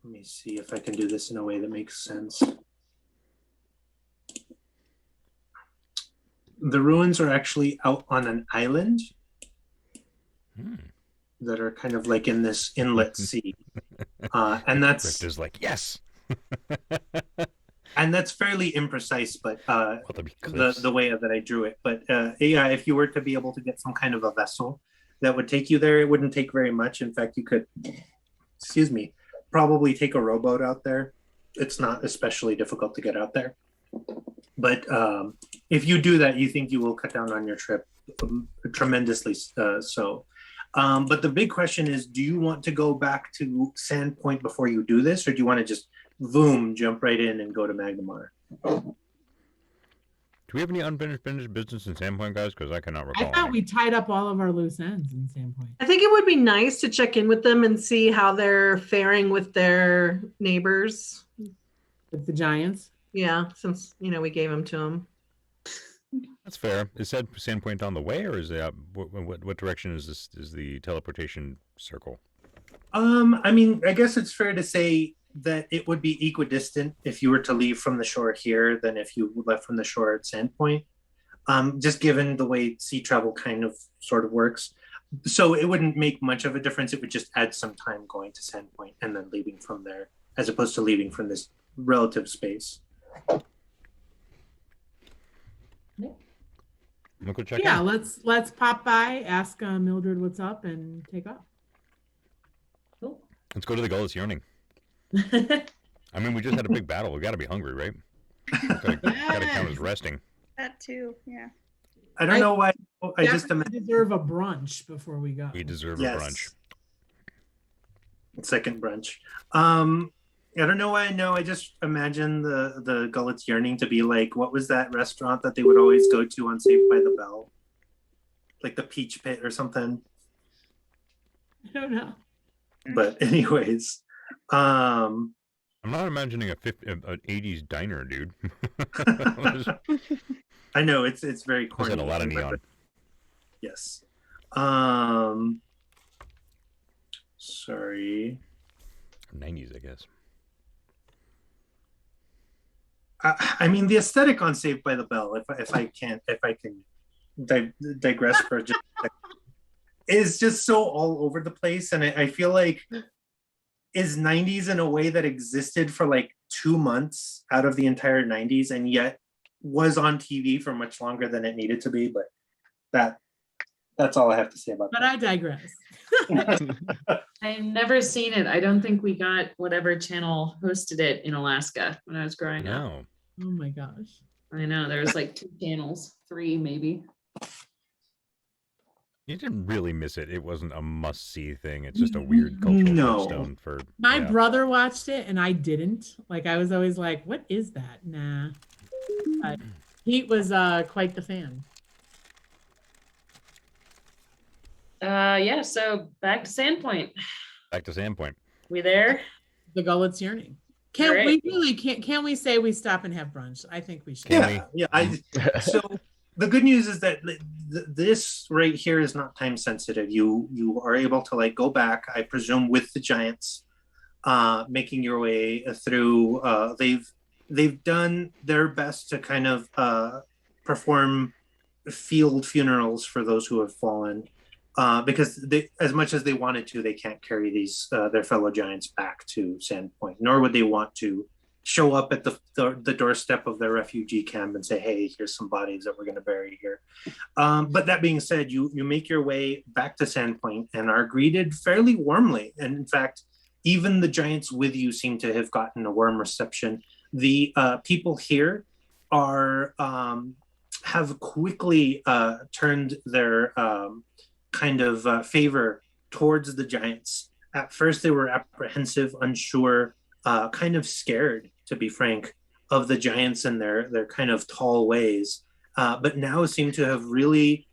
let me see if I can do this in a way that makes sense. The ruins are actually out on an island that are kind of like in this inlet sea. And that's Richter's like, yes. And that's fairly imprecise, but the way that I drew it. But yeah, if you were to be able to get some kind of a vessel that would take you there, it wouldn't take very much. In fact, you could, probably take a rowboat out there. It's not especially difficult to get out there. But if you do that, you think you will cut down on your trip tremendously so. But the big question is, do you want to go back to Sandpoint before you do this, or do you want to just jump right in and go to Magnemar? Do we have any unfinished business in Sandpoint, guys? Because I cannot recall. I thought we tied up all of our loose ends in Sandpoint. I think it would be nice to check in with them and see how they're faring with their neighbors. With the giants? Yeah, since, we gave them to them. That's fair. Is that Sandpoint on the way, or is that what direction is this? Is the teleportation circle? I mean, I guess it's fair to say that it would be equidistant if you were to leave from the shore here than if you left from the shore at Sandpoint. Just given the way sea travel kind of sort of works. So it wouldn't make much of a difference. It would just add some time going to Sandpoint and then leaving from there, as opposed to leaving from this relative space. We'll go check Yeah, in. let's pop by, ask Mildred what's up, and take off. Cool. Let's go to the Gullets Yearning. I mean, we just had a big battle. We got to be hungry, right? Gotta count as resting. That too, yeah. I don't know why. I just deserve a brunch before we go. We deserve a brunch. Second brunch. I don't know why I know. I just imagine the Gullets Yearning to be like, what was that restaurant that they would always go to on Saved by the Bell? Like the Peach Pit or something. I don't know. But anyways, I'm not imagining an 80s diner, dude. I know it's very corny. Had a lot of neon. Yes. Sorry. 90s, I guess. I mean, the aesthetic on Saved by the Bell, if I can digress for just a second, is just so all over the place, and I feel like is 90s in a way that existed for like 2 months out of the entire 90s, and yet was on TV for much longer than it needed to be. But that's all I have to say about that. But I digress. I've never seen it. I don't think we got whatever channel hosted it in Alaska when I was growing up. Oh my gosh. I know. There was like 2 channels, 3 maybe. You didn't really miss it. It wasn't a must-see thing. It's just a weird cultural touchstone for... My brother watched it and I didn't. Like, I was always like, what is that? Nah. But Pete was quite the fan. Yeah, so back to Sandpoint. Back to Sandpoint. We there? The Gullets Yearning. Can't we say we stop and have brunch? I think we should. Yeah. So the good news is that this right here is not time sensitive. You are able to like go back, I presume, with the giants, making your way through. They've done their best to kind of perform field funerals for those who have fallen, because they, as much as they wanted to, they can't carry these their fellow giants back to Sandpoint, nor would they want to show up at the doorstep of their refugee camp and say, "Hey, here's some bodies that we're going to bury here." But that being said, you make your way back to Sandpoint and are greeted fairly warmly. And in fact, even the giants with you seem to have gotten a warm reception. The people here are have quickly turned their kind of favor towards the giants. At first, they were apprehensive, unsure, kind of scared, to be frank, of the giants and their kind of tall ways, but now seem to have really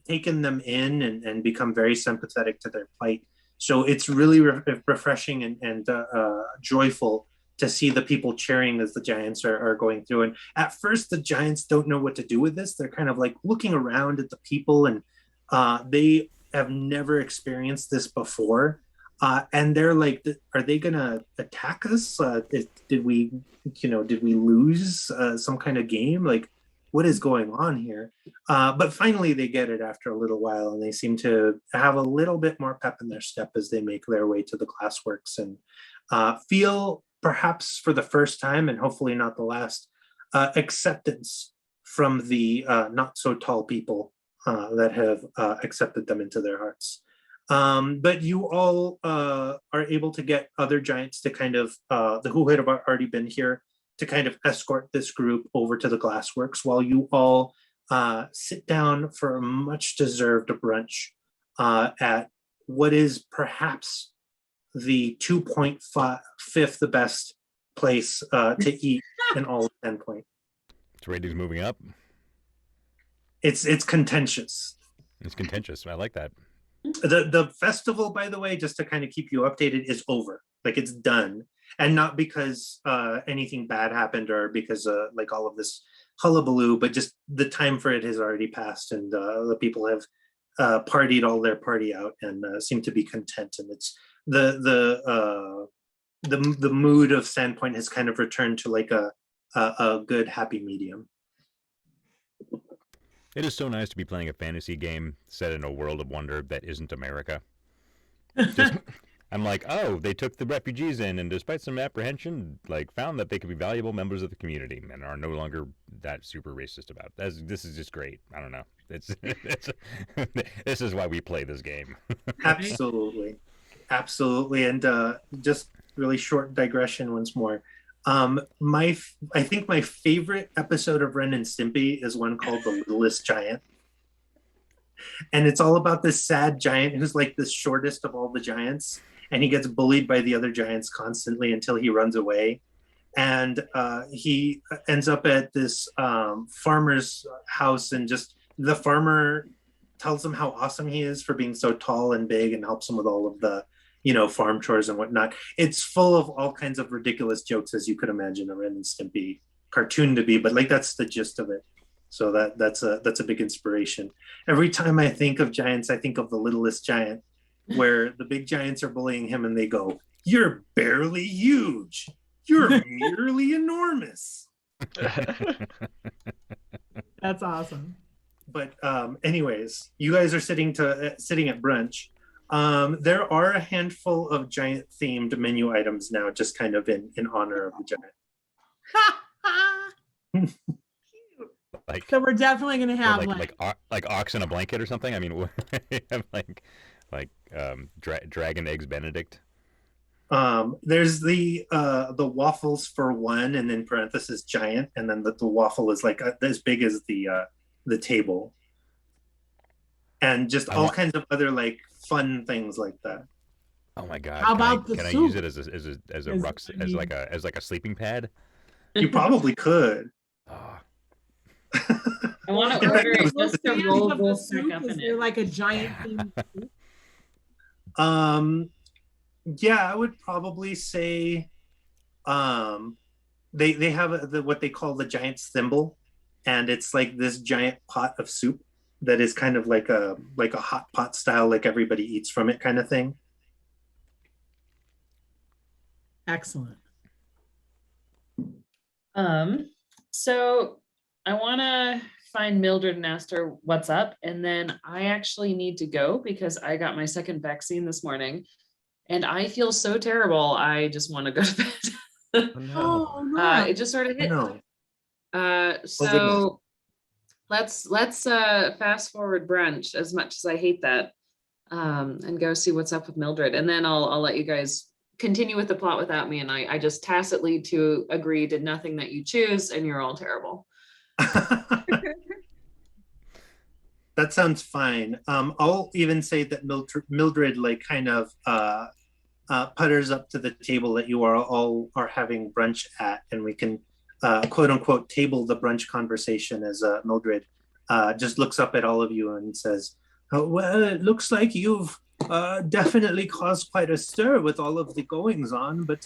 taken them in and become very sympathetic to their plight. So it's really refreshing and joyful to see the people cheering as the giants are going through. And at first, the giants don't know what to do with this. They're kind of like looking around at the people, and they have never experienced this before. And they're like, are they gonna attack us? Did we lose some kind of game? Like, what is going on here? But finally they get it after a little while, and they seem to have a little bit more pep in their step as they make their way to the glassworks and feel, perhaps for the first time, and hopefully not the last, acceptance from the not so tall people that have accepted them into their hearts. But you all are able to get other giants to kind of, who had already been here, to kind of escort this group over to the glassworks while you all sit down for a much deserved brunch at what is perhaps the 2.5 the best place to eat in all of Sandpoint. Its ratings moving up. It's contentious. It's contentious. I like that. The festival, by the way, just to kind of keep you updated, is over. Like, it's done, and not because anything bad happened or because like all of this hullabaloo, but just the time for it has already passed, and the people have partied all their party out and seem to be content. And it's the mood of Sandpoint has kind of returned to like a good happy medium. It is so nice to be playing a fantasy game set in a world of wonder that isn't America. I'm like, oh, they took the refugees in, and despite some apprehension, like, found that they could be valuable members of the community and are no longer that super racist about it. This is just great. I don't know. It's this is why we play this game. Absolutely. And just really short digression once more. I think my favorite episode of Ren and Stimpy is one called The Littlest Giant. And it's all about this sad giant who's like the shortest of all the giants, and he gets bullied by the other giants constantly until he runs away. And he ends up at this farmer's house, and just the farmer tells him how awesome he is for being so tall and big and helps him with all of the farm chores and whatnot. It's full of all kinds of ridiculous jokes, as you could imagine a Ren and Stimpy cartoon to be, but like that's the gist of it. So that's a big inspiration. Every time I think of giants, I think of The Littlest Giant, where the big giants are bullying him and they go, "You're barely huge. You're merely enormous." That's awesome. But anyways, you guys are sitting at brunch. There are a handful of giant themed menu items now, just kind of in honor of the giant. Like, So we're definitely gonna have like ox in a blanket or something. I mean, like dragon eggs Benedict. There's the waffles for one, and in parenthesis giant, and then the waffle is like as big as the table, and just all kinds of other like fun things like that. Oh my god! How about the can I soup? use it as like a sleeping pad? You probably could. Oh. I want to In fact, order it those- just to Standing roll of the both back soup, up is in there it. like a giant thing? Yeah, I would probably say they have what they call the giant's thimble, and it's like this giant pot of soup that is kind of like a hot pot style, like everybody eats from it kind of thing. Excellent. So I want to find Mildred and ask her what's up, and then I actually need to go because I got my second vaccine this morning, and I feel so terrible. I just want to go to bed. Oh, no. Oh, no. It just sort of hit. No. So let's fast forward brunch, as much as I hate that, and go see what's up with Mildred, and then I'll let you guys continue with the plot without me, and I just tacitly to agree to nothing that you choose, and you're all terrible. That sounds fine. I'll even say that Mildred like kind of putters up to the table that you all are having brunch at, and we can quote unquote table the brunch conversation as Mildred just looks up at all of you and says, "Oh, well, it looks like you've definitely caused quite a stir with all of the goings on, but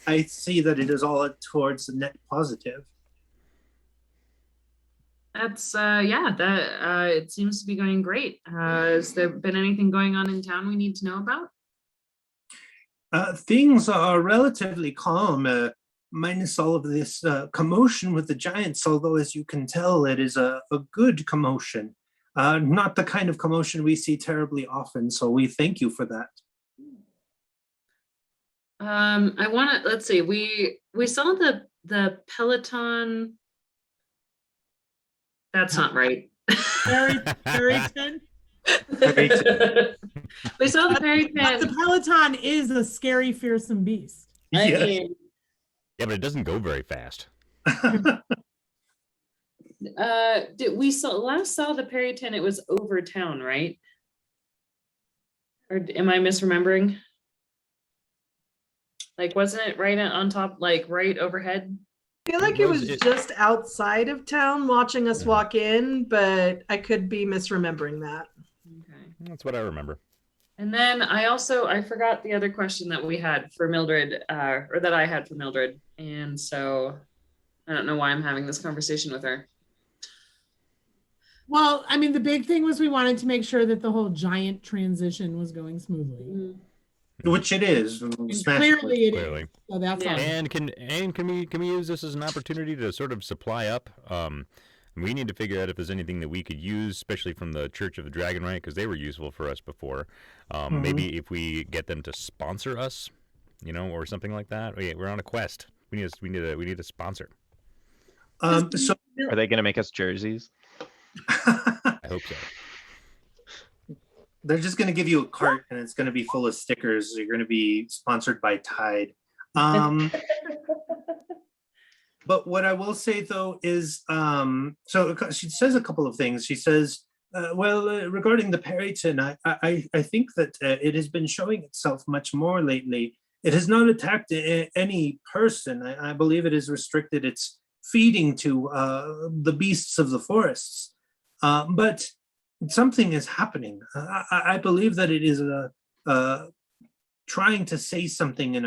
I see that it is all towards the net positive." That's that it seems to be going great. Has there been anything going on in town we need to know about? Things are relatively calm, minus all of this commotion with the giants, although as you can tell, it is a good commotion. Not the kind of commotion we see terribly often, so we thank you for that. I want to, let's see, we saw the Peloton. That's not right. Perryton? We saw the But the Perryton. Peloton is a scary, fearsome beast. I Yes. mean, Yeah, but it doesn't go very fast. we last saw the Perryton, it was over town, right? Or am I misremembering? Like, wasn't it right on top, like right overhead? I feel like it was It- just outside of town watching us walk in, but I could be misremembering that. Okay. That's what I remember. And then I forgot the other question that we had for Mildred, or that I had for Mildred. And so I don't know why I'm having this conversation with her. Well, I mean, the big thing was we wanted to make sure that the whole giant transition was going smoothly. Which it is. And Smash it. clearly it is. Clearly. So that's Yeah. all. And can we use this as an opportunity to sort of supply up? We need to figure out if there's anything that we could use, especially from the Church of the Dragon, right? Because they were useful for us before. Maybe if we get them to sponsor us, or something like that. We're on a quest. We need a sponsor. So Are they going to make us jerseys? I hope so. they're just going to give you a cart and it's going to be full of stickers. You're going to be sponsored by Tide. But what I will say though is, so she says a couple of things. She says, regarding the Perryton, I think that it has been showing itself much more lately. It has not attacked any person. I believe it has restricted its feeding to the beasts of the forests. But something is happening. I believe that it is trying to say something in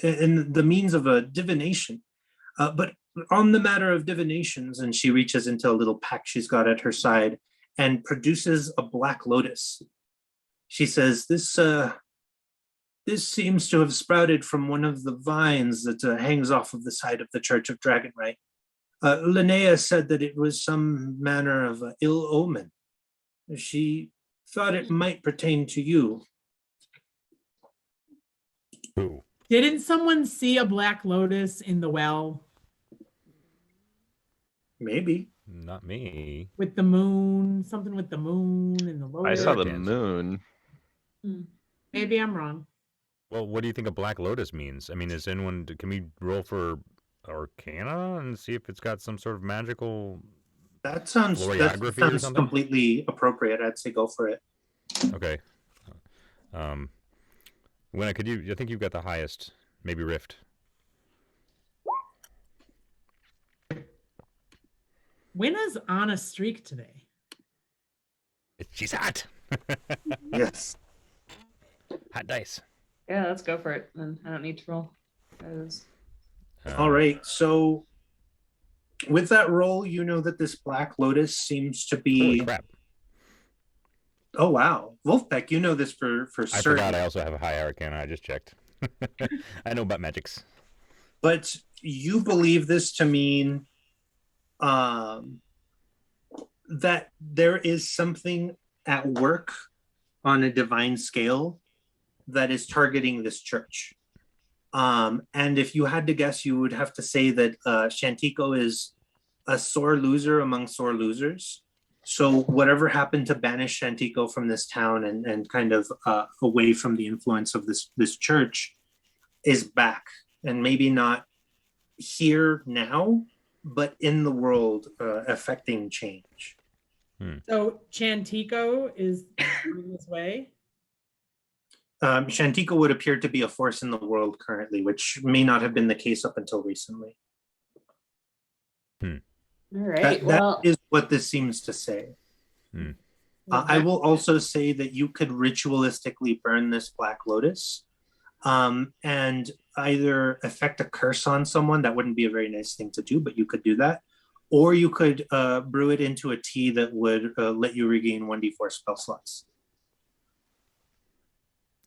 in the means of a divination. But on the matter of divinations, and she reaches into a little pack she's got at her side and produces a black lotus. She says, this seems to have sprouted from one of the vines that hangs off of the side of the Church of Dragonright. Linnea said that it was some manner of ill omen. She thought it might pertain to you. Ooh. Didn't someone see a black lotus in the well Maybe. Not me. with the moon? Something with the moon and the I lotus. saw the Yes. moon. Maybe I'm wrong. Well, what do you think a black lotus means? I mean, can we roll for Arcana and see if it's got some sort of magical? That sounds Choreography or something? completely appropriate. I'd say go for it. Okay. Winna, I think you've got the highest, maybe Rift. Winna's on a streak today. She's hot. Yes. Hot dice. Yeah, let's go for it. Then I don't need to roll. 'Cause- All right. So With that roll, you know that this Black Lotus seems to Holy be. crap! Oh wow, Wolfbeck, you know this for I certain. forgot. I also have a high arcana. I just checked. I know about magics. But you believe this to mean um, that there is something at work on a divine scale that is targeting this church. And if you had to guess, you would have to say that Shantico is a sore loser among sore losers. So whatever happened to banish Shantico from this town and kind of away from the influence of this church is back, and maybe not here now, but in the world, affecting change. So Chantico is going this way. Shantico would appear to be a force in the world currently, which may not have been the case up until recently. All right. That is what this seems to say. I will also say that you could ritualistically burn this Black Lotus and either affect a curse on someone. That wouldn't be a very nice thing to do, but you could do that. Or you could brew it into a tea that would let you regain 1d4 spell slots.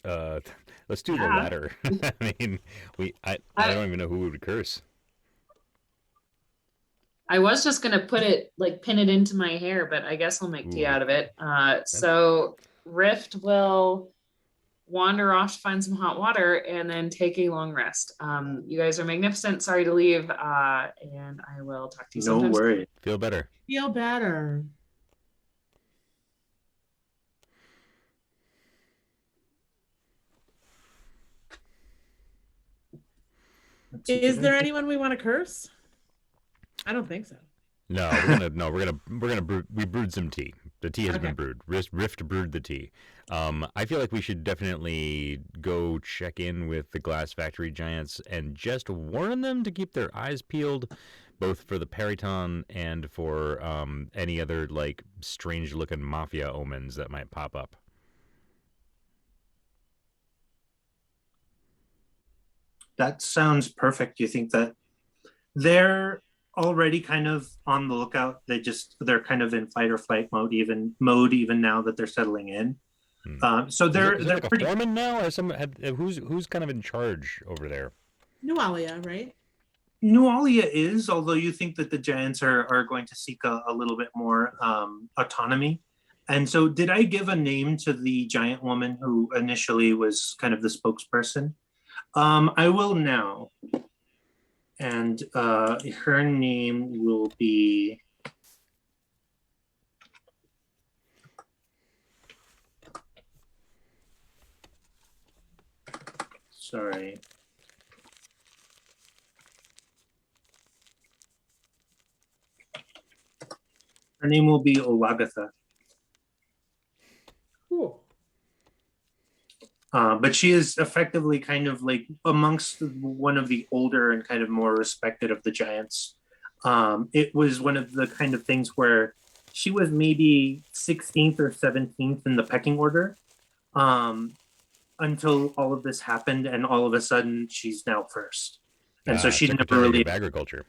Let's do the latter. I mean, I don't even know who would curse. I was just gonna pin it into my hair, but I guess I'll make tea out of it. So Rift will wander off to find some hot water and then take a long rest. You guys are magnificent. Sorry to leave, and I will talk to you sometime. No worries. Feel better. Feel better. Is there anyone we want to curse? I don't think so. No, we're gonna brew. We brewed some tea. The tea has been brewed. Rift brewed the tea. I feel like we should definitely go check in with the glass factory giants and just warn them to keep their eyes peeled, both for the Periton and for any other like strange looking mafia omens that might pop up. That sounds perfect. You think that they're already kind of on the lookout? They're kind of in fight or flight mode even now that they're settling in. So they're like pretty. A foreman now, or who's kind of in charge over there? Nualia, right? Nualia is, although you think that the giants are going to seek a little bit more autonomy. And so did I give a name to the giant woman who initially was kind of the spokesperson? I will now. And her name will be... Sorry. Her name will be Olagatha. Cool. But she is effectively kind of like amongst one of the older and kind of more respected of the giants. It was one of the kind of things where she was maybe 16th or 17th in the pecking order until all of this happened, and all of a sudden she's now first. And so she never really... of agriculture.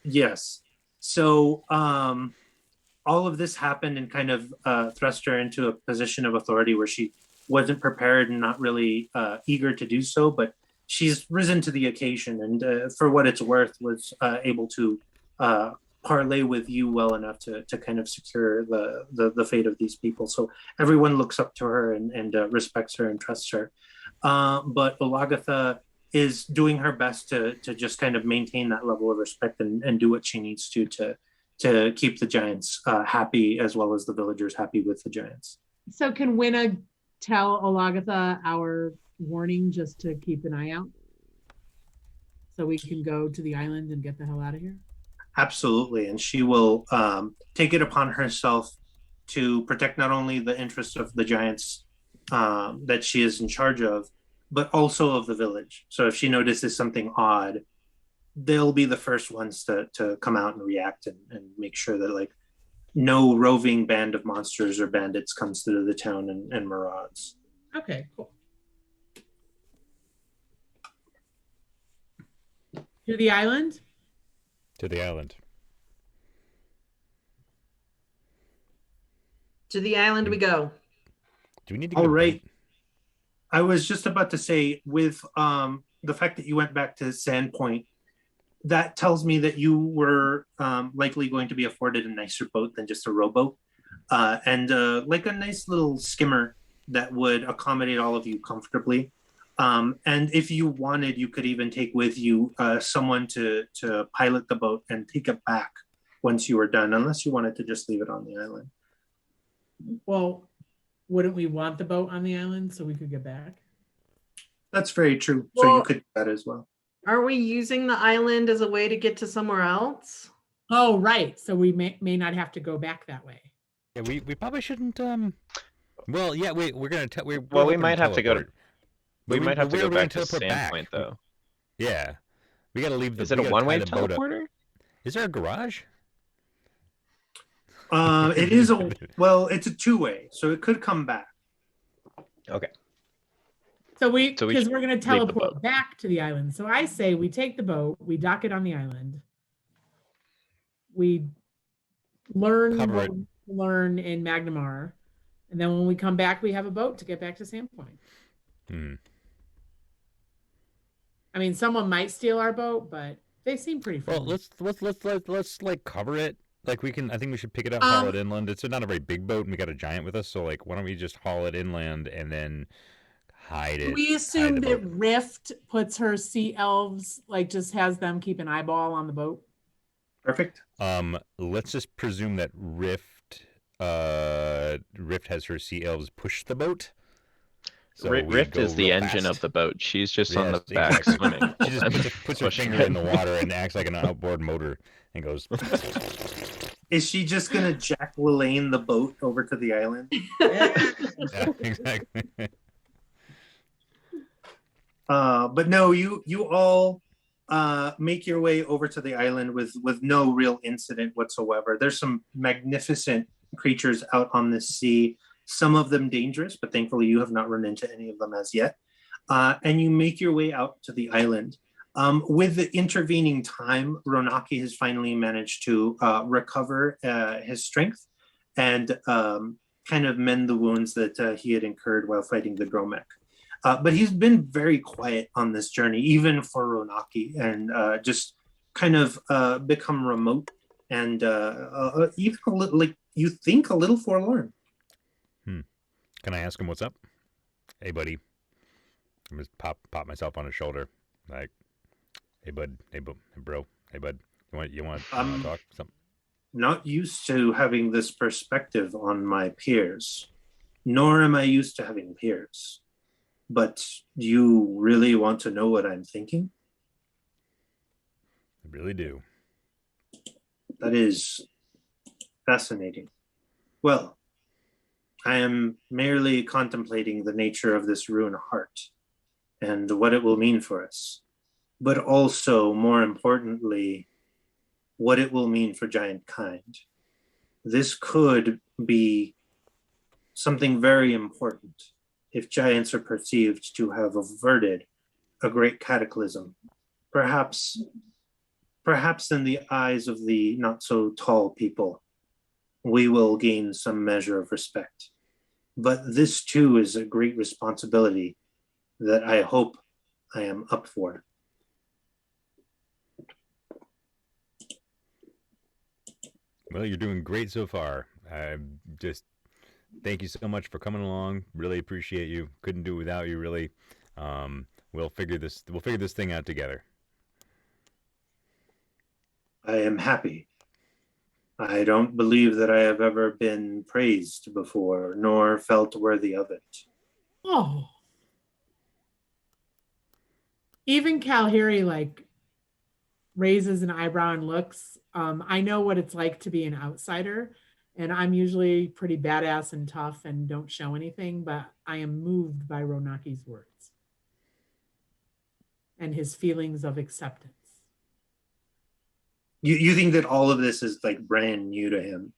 Yes. So all of this happened and kind of thrust her into a position of authority where she wasn't prepared and not really eager to do so, but she's risen to the occasion, and for what it's worth was able to parlay with you well enough to kind of secure the fate of these people. So everyone looks up to her and respects her and trusts her. But Olagatha is doing her best to just kind of maintain that level of respect and do what she needs to keep the giants happy, as well as the villagers happy with the giants. So can Winna tell Olagatha our warning just to keep an eye out? So we can go to the island and get the hell out of here? Absolutely. And she will take it upon herself to protect not only the interests of the giants that she is in charge of, but also of the village. So if she notices something odd, they'll be the first ones to come out and react and make sure that like no roving band of monsters or bandits comes through the town and marauds. Okay, cool. To the island? To the island. To the island we go. Do we need to All get a right. boat? I was just about to say, with the fact that you went back to Sandpoint, that tells me that you were likely going to be afforded a nicer boat than just a rowboat, and like a nice little skimmer that would accommodate all of you comfortably. And if you wanted, you could even take with you someone to pilot the boat and take it back once you were done, unless you wanted to just leave it on the island. Well, wouldn't we want the boat on the island so we could get back? That's very true. So Well- you could do that as well. Are we using the island as a way to get to somewhere else? Oh, right. So we may not have to go back that way. Yeah, we probably shouldn't. Well, yeah. We're gonna. Well, we might have to go to. teleport. We But might have to where go are we gonna back to teleport back? Sandpoint, though. Yeah, we gotta leave the. Is it we a gotta tie one-way the boat up. teleporter? Is there a garage? It is it's a two-way, so it could come back. Okay. So So we because should we're going to leave the teleport boat. back to the island. So I say we take the boat, we dock it on the island. We learn Cover what it. we learn in Magnamar. And then when we come back, we have a boat to get back to Sandpoint. Hmm. I mean, someone might steal our boat, but they seem pretty Well, friendly. let's like cover it. Like we can. I think we should pick it up, haul it inland. It's not a very big boat, and we got a giant with us. So like, why don't we just haul it inland and then hide it? We hide assume the that boat. Rift puts her sea elves, like just has them keep an eyeball on the boat. Perfect. Let's just presume that Rift has her sea elves push the boat. So we Rift go is the real engine fast. of the boat. She's just on the Yes, back exactly. swimming. She just puts her Pushing finger it. in the water and acts like an outboard motor and goes. Is she just gonna Jack LaLanne the boat over to the island? Yeah, exactly. But no, you all make your way over to the island with no real incident whatsoever. There's some magnificent creatures out on the sea, some of them dangerous, but thankfully you have not run into any of them as yet. And you make your way out to the island. With the intervening time, Ronaki has finally managed to recover his strength and kind of mend the wounds that he had incurred while fighting the Dromek. But he's been very quiet on this journey, even for Ronaki, and just kind of become remote and even a little, like you think, a little forlorn. Can I ask him what's up? Hey, buddy. I'm just pop myself on his shoulder, like, hey, bud, hey, bro, hey, bud. You want to talk something? Not used to having this perspective on my peers, nor am I used to having peers. But you really want to know what I'm thinking? I really do. That is fascinating. Well, I am merely contemplating the nature of this rune heart and what it will mean for us, but also, more importantly, what it will mean for giant kind. This could be something very important if giants are perceived to have averted a great cataclysm. Perhaps in the eyes of the not so tall people, we will gain some measure of respect. But this too is a great responsibility that I hope I am up for. Well, you're doing great so far. I just thank you so much for coming along. Really appreciate you. Couldn't do it without you, really. We'll figure this thing out together. I am happy. I don't believe that I have ever been praised before, nor felt worthy of it. Oh. Even Kalhiri like raises an eyebrow and looks. I know what it's like to be an outsider, and I'm usually pretty badass and tough and don't show anything, but I am moved by Ronaki's words and his feelings of acceptance. You think that all of this is like brand new to him?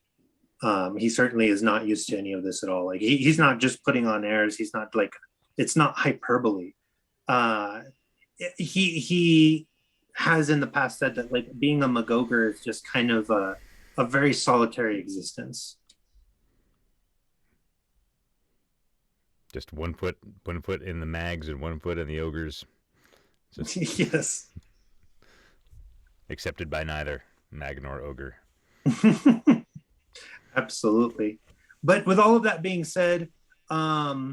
He certainly is not used to any of this at all. Like he's not just putting on airs. He's not like, it's not hyperbole. He has in the past said that like being a Magogre is just kind of a very solitary existence. Just one foot in the mags and one foot in the ogres. Just Yes. accepted by neither mag nor ogre. Absolutely. But with all of that being said, I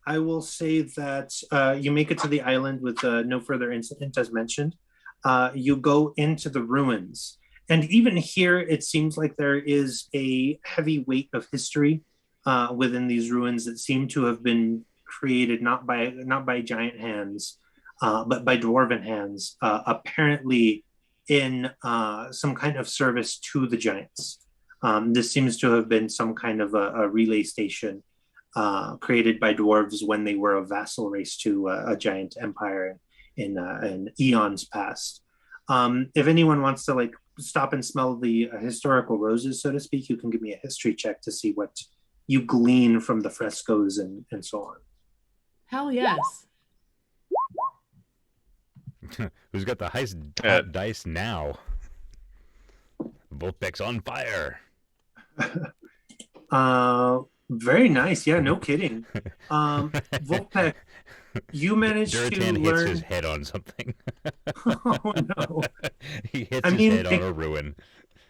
will say that you make it to the island with no further incident, as mentioned. You go into the ruins. And even here, it seems like there is a heavy weight of history within these ruins that seem to have been created not by giant hands, but by dwarven hands, apparently in some kind of service to the giants. This seems to have been some kind of a relay station created by dwarves when they were a vassal race to a giant empire in eons past. If anyone wants to like stop and smell the historical roses, so to speak, you can give me a history check to see what you glean from the frescoes and so on. Hell yes. Who's got the highest dice now? Volpec's on fire. Very nice. Yeah, no kidding. Volpec, you managed Duratan to hits learn. his head on something. Oh no! He hits I his mean, head on a ruin.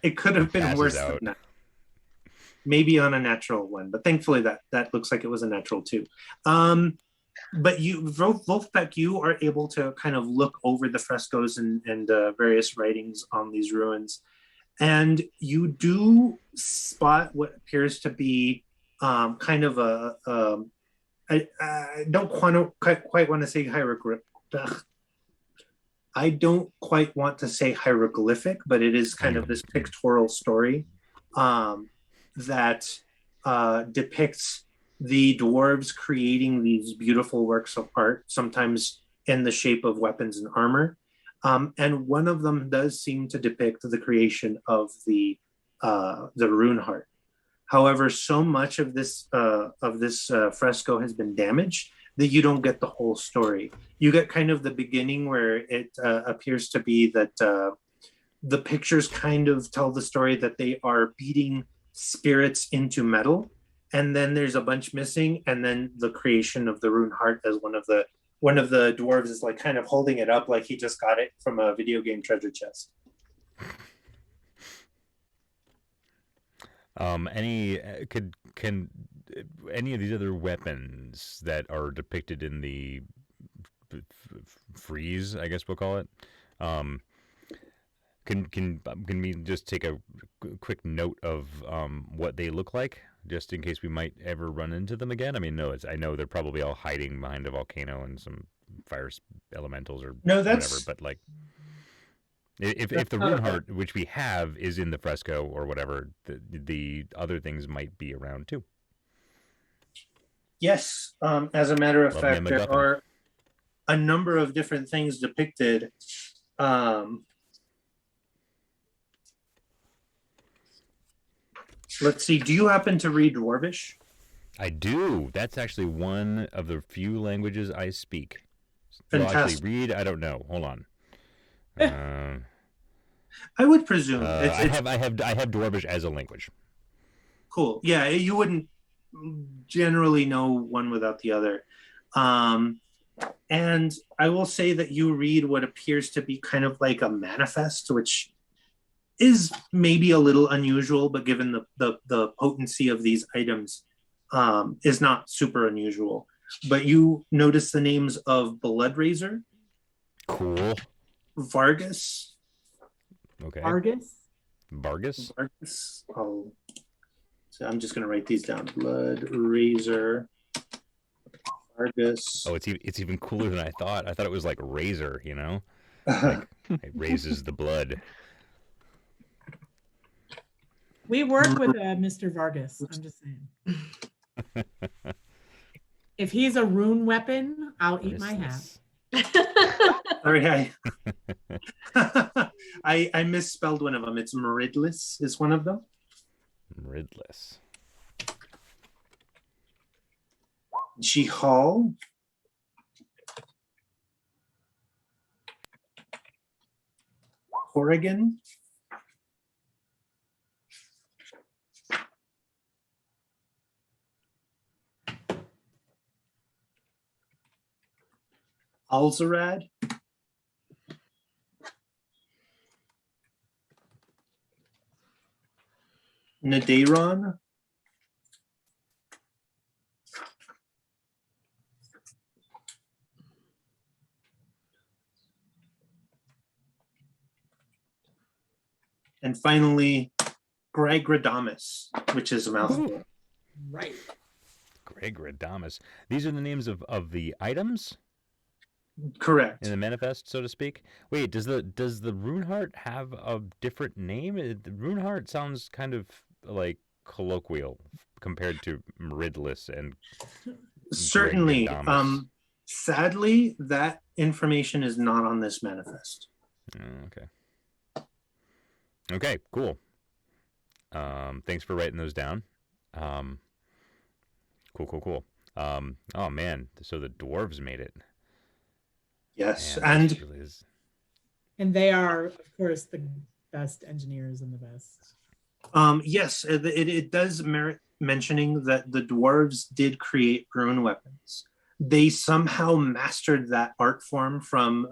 It could have been Passes worse out. than that. Maybe on a natural one, but thankfully that looks like it was a natural too. But Wolfpack, you are able to kind of look over the frescoes and various writings on these ruins, and you do spot what appears to be kind of I don't quite want to say hieroglyphic. I don't quite want to say hieroglyphic, but it is kind of this pictorial story that depicts the dwarves creating these beautiful works of art, sometimes in the shape of weapons and armor. And one of them does seem to depict the creation of the rune heart. However, so much of this fresco has been damaged that you don't get the whole story. You get kind of the beginning where it appears to be that the pictures kind of tell the story that they are beating spirits into metal, and then there's a bunch missing, and then the creation of the rune heart as one of the dwarves is like kind of holding it up like he just got it from a video game treasure chest. Can any of these other weapons that are depicted in the frieze, I guess we'll call it, can we just take a quick note of what they look like, just in case we might ever run into them again? I mean, I know they're probably all hiding behind a volcano and some fire elementals or whatever, but like, if the rune heart, which we have, is in the fresco or whatever, the other things might be around too. Yes, as a matter of fact, there MacGuffin. are a number of different things depicted. Let's see. Do you happen to read Dwarvish? I do. That's actually one of the few languages I speak. Fantastic. Well, actually, read, I don't know. Hold on. I would presume I have Dwarvish as a language. Cool. Yeah, you wouldn't generally know one without the other. And I will say that you read what appears to be kind of like a manifest, which is maybe a little unusual, but given the potency of these items, is not super unusual. But you notice the names of Bloodrazor, Cool. Vargas. Okay. Vargas? Vargas? So I'm just going to write these down. Bloodrazor, Vargas. Oh, it's even cooler than I thought. I thought it was like razor, you know? Like, it raises the blood. We work with Mr. Vargas. I'm just saying. If he's a rune weapon, I'll eat my hat. Sorry, I misspelled one of them. It's Meridlis is one of them. Meridlis. Jihal. Corrigan. Alzarad. Nadeiron. And finally, Gregradamus, which is a mouthful. Right. Greg Radamus. These are the names of the items Correct. in the manifest, so to speak. Wait, does the rune heart have a different name? The rune heart sounds kind of like colloquial compared to Meridless and Certainly. Gregradamus. Sadly, that information is not on this manifest. Okay. Okay, cool. Thanks for writing those down. Cool. Oh man, so the dwarves made it. Yes, Man, this and really is... And they are, of course, the best engineers and the best. yes, it does merit mentioning that the dwarves did create rune weapons. They somehow mastered that art form from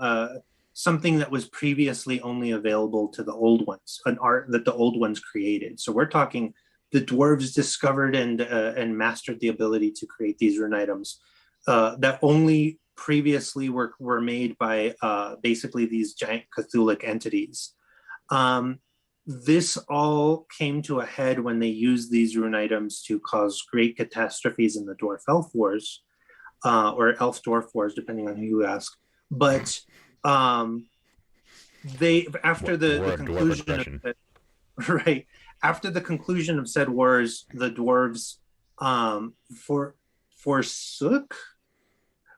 something that was previously only available to the old ones, an art that the old ones created. So we're talking the dwarves discovered and mastered the ability to create these rune items that only previously were made by basically these giant Cthulhic entities. This all came to a head when they used these rune items to cause great catastrophes in the Dwarf Elf Wars, or Elf Dwarf Wars, depending on who you ask. But they, after the conclusion of it, right, after the conclusion of said wars, the dwarves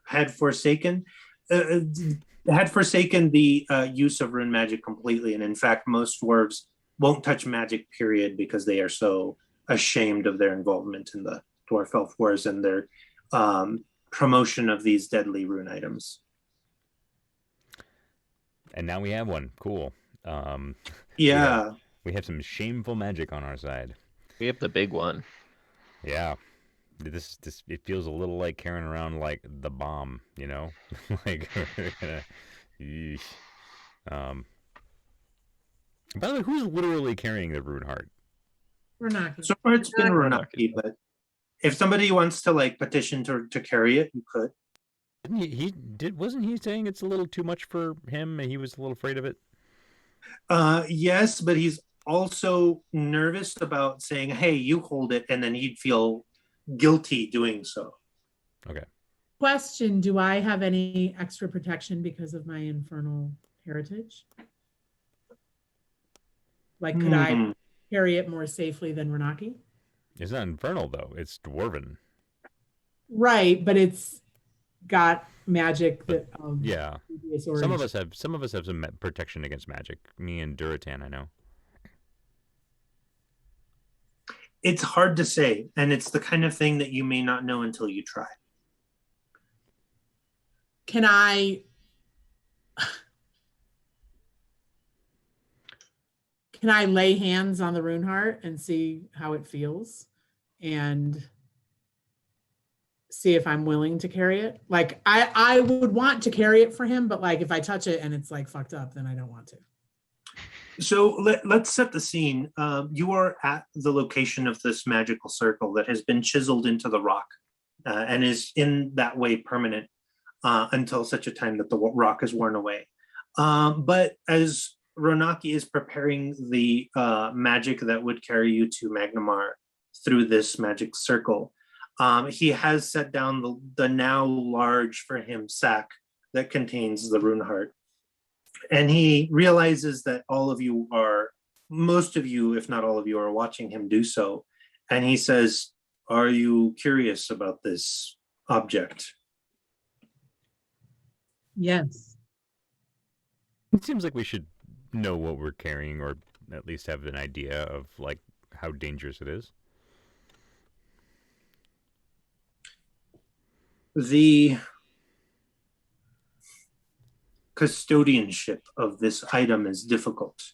had forsaken the use of rune magic completely. And in fact, most dwarves won't touch magic, period, because they are so ashamed of their involvement in the Dwarf Elf Wars and their promotion of these deadly rune items. And now we have one. Cool. Yeah. We have some shameful magic on our side. We have the big one. Yeah. This it feels a little like carrying around like the bomb, you know? Like yeesh. By the way, who's literally carrying the rune heart? We're not. So far it's been Ronaki, but if somebody wants to like petition to carry it, you could. Wasn't he saying it's a little too much for him and he was a little afraid of it? Yes, but he's also nervous about saying, hey, you hold it, and then he'd feel guilty doing so. Okay. Question: do I have any extra protection because of my infernal heritage? Like, could I carry it more safely than Renaki? It's not infernal though. It's dwarven. Right, but it's got magic that yeah. Some of us have some protection against magic. Me and Duratan, I know. It's hard to say, and it's the kind of thing that you may not know until you try. Can I lay hands on the rune heart and see how it feels and see if I'm willing to carry it? Like, I would want to carry it for him, but like if I touch it and it's like fucked up, then I don't want to. So let's set the scene. You are at the location of this magical circle that has been chiseled into the rock and is in that way permanent until such a time that the rock is worn away. But as Ronaki is preparing the magic that would carry you to Magnamar through this magic circle, he has set down the now large for him sack that contains the rune heart. And he realizes that most of you, if not all of you, are watching him do so. And he says, are you curious about this object? Yes. It seems like we should know what we're carrying, or at least have an idea of like how dangerous it is. The custodianship of this item is difficult,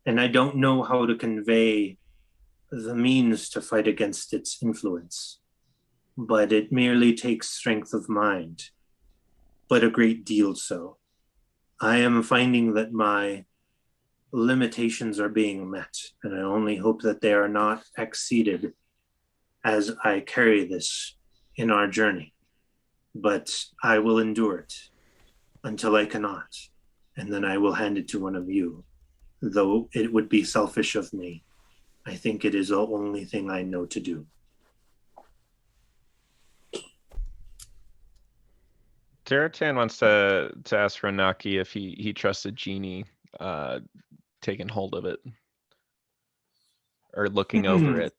and I don't know how to convey the means to fight against its influence, but it merely takes strength of mind. but a great deal so. I am finding that my limitations are being met, and I only hope that they are not exceeded as I carry this in our journey. But I will endure it until I cannot, and then I will hand it to one of you. Though it would be selfish of me, I think it is the only thing I know to do. Teratan wants to ask Ronaki if he trusts a genie taking hold of it or looking over it.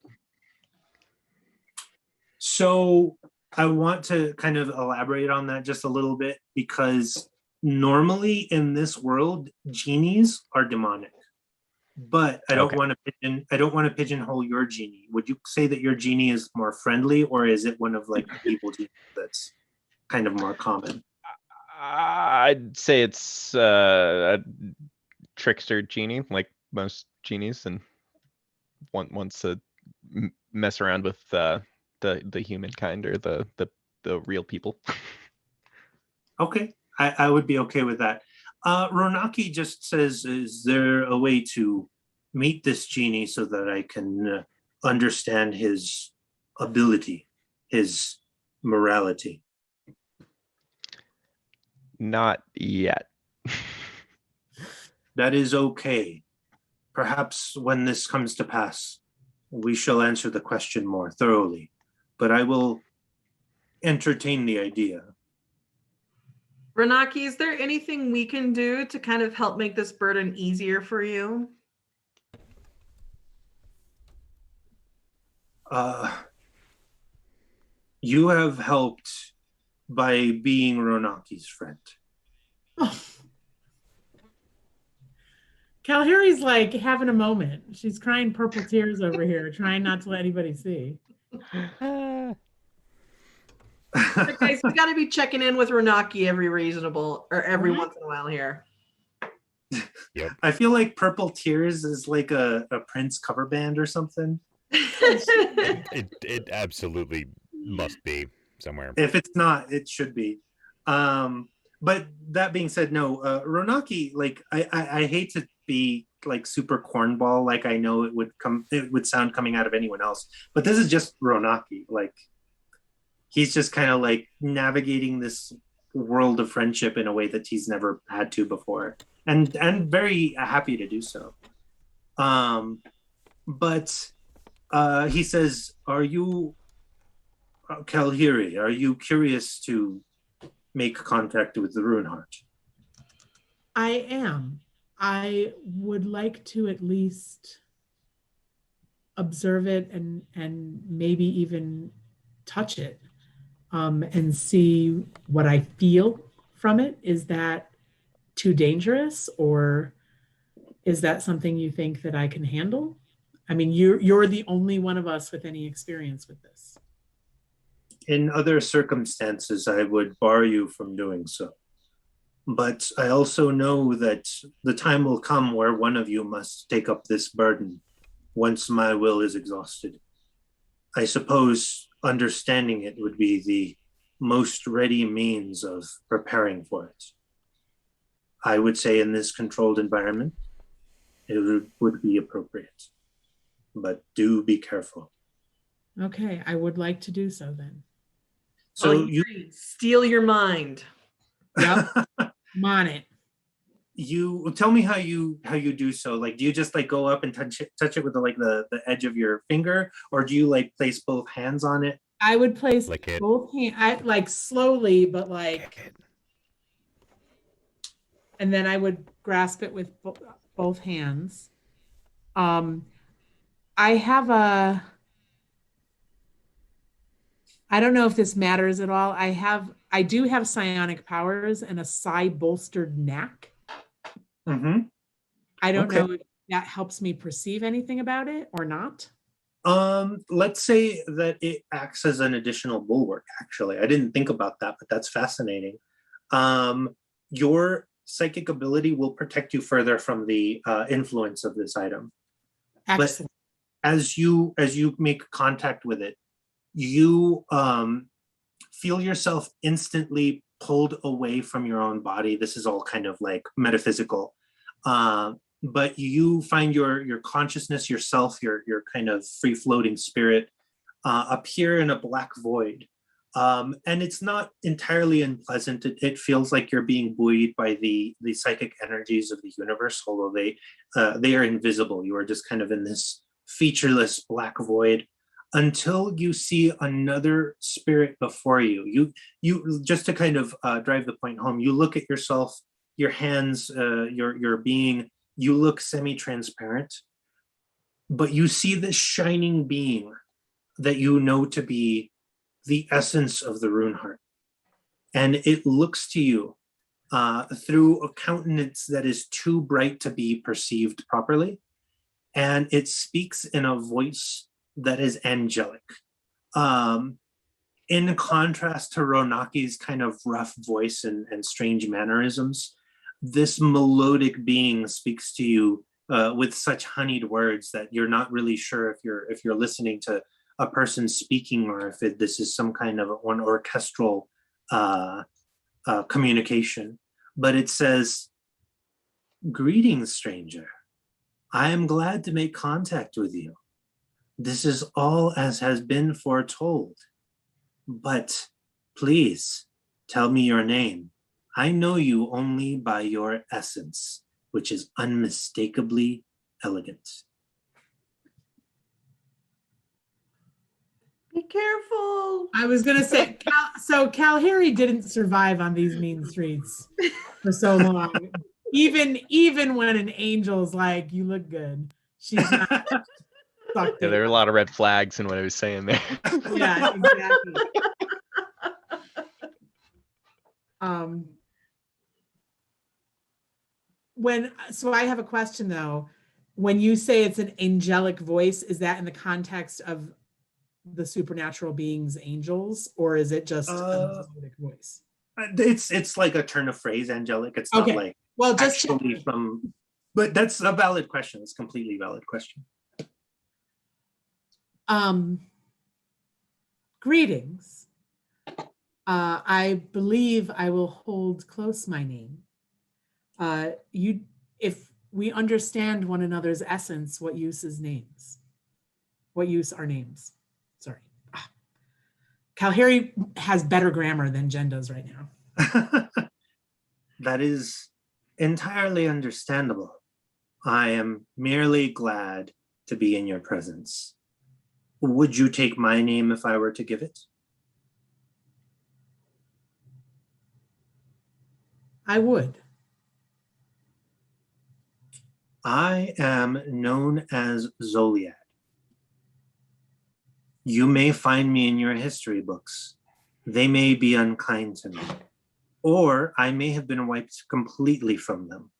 So I want to kind of elaborate on that just a little bit, because normally in this world, genies are demonic. But I don't Okay. want to pigeonhole your genie. Would you say that your genie is more friendly, or is it one of like the evil genies that's kind of more common? I'd say it's a trickster genie, like most genies, and wants to mess around with the humankind or the real people. Okay, I would be okay with that. Ronaki just says, is there a way to meet this genie so that I can understand his ability, his morality? Not yet. That is okay. Perhaps when this comes to pass, we shall answer the question more thoroughly, but I will entertain the idea. Renaki, is there anything we can do to kind of help make this burden easier for you? You have helped by being Ronaki's friend. Kalhari's like having a moment. She's crying purple tears over here, trying not to let anybody see. But guys, we got to be checking in with Renaki every once in a while here. Yep. I feel like Purple Tears is like a Prince cover band or something. It absolutely must be somewhere. If it's not, it should be. But that being said, no, Ronaki, like I hate to be like super cornball, like I know it would sound coming out of anyone else, but this is just Ronaki. Like he's just kind of like navigating this world of friendship in a way that he's never had to before, and very happy to do so. But he says, "Are you, Kalhiri? Are you curious to make contact with the Rune Heart?" I am. I would like to at least observe it and maybe even touch it, and see what I feel from it. Is that too dangerous, or is that something you think that I can handle? I mean, you're the only one of us with any experience with this. In other circumstances, I would bar you from doing so. But I also know that the time will come where one of you must take up this burden once my will is exhausted. I suppose understanding it would be the most ready means of preparing for it. I would say in this controlled environment, it would be appropriate. But do be careful. Okay, I would like to do so then. So you steal your mind. Yep. I'm on it. You tell me how you do so. Like, do you just like go up and touch it with the edge of your finger, or do you like place both hands on it? I would place Lick it. both hands, I like slowly, but like, and then I would grasp it with both hands. I have I don't know if this matters at all. I do have psionic powers and a psi bolstered knack. Mm-hmm. I don't Okay. know if that helps me perceive anything about it or not. Let's say that it acts as an additional bulwark, actually. I didn't think about that, but that's fascinating. Your psychic ability will protect you further from the influence of this item. Excellent. But as you make contact with it, you feel yourself instantly pulled away from your own body. This is all kind of like metaphysical. But you find your consciousness, yourself, your kind of free floating spirit appear in a black void. And it's not entirely unpleasant. It feels like you're being buoyed by the psychic energies of the universe, although they are invisible. You are just kind of in this featureless black void until you see another spirit before you. You just to kind of drive the point home, you look at yourself, your hands, your being, you look semi-transparent, but you see this shining being that you know to be the essence of the rune heart. And it looks to you through a countenance that is too bright to be perceived properly. And it speaks in a voice that is angelic. In contrast to Ronaki's kind of rough voice and strange mannerisms, this melodic being speaks to you with such honeyed words that you're not really sure if you're listening to a person speaking or if this is some kind of an orchestral communication. But it says, "Greetings, stranger. I am glad to make contact with you. This is all as has been foretold. But please tell me your name. I know you only by your essence, which is unmistakably elegant." Be careful. I was gonna say, Kalhari didn't survive on these mean streets for so long. Even when an angel's like, "You look good," she's not. Yeah, there were a lot of red flags in what I was saying there. Yeah, exactly. So I have a question though. When you say it's an angelic voice, is that in the context of the supernatural beings, angels, or is it just a melodic voice? It's like a turn of phrase, angelic. It's not like well, just actually from. But that's a valid question. It's a completely valid question. Greetings. I believe I will hold close my name. If we understand one another's essence, what use is names? What use are names? Sorry. Kalhari has better grammar than Jen does right now. That is entirely understandable. I am merely glad to be in your presence. Would you take my name if I were to give it? I would. I am known as Zoliad. You may find me in your history books. They may be unkind to me, or I may have been wiped completely from them.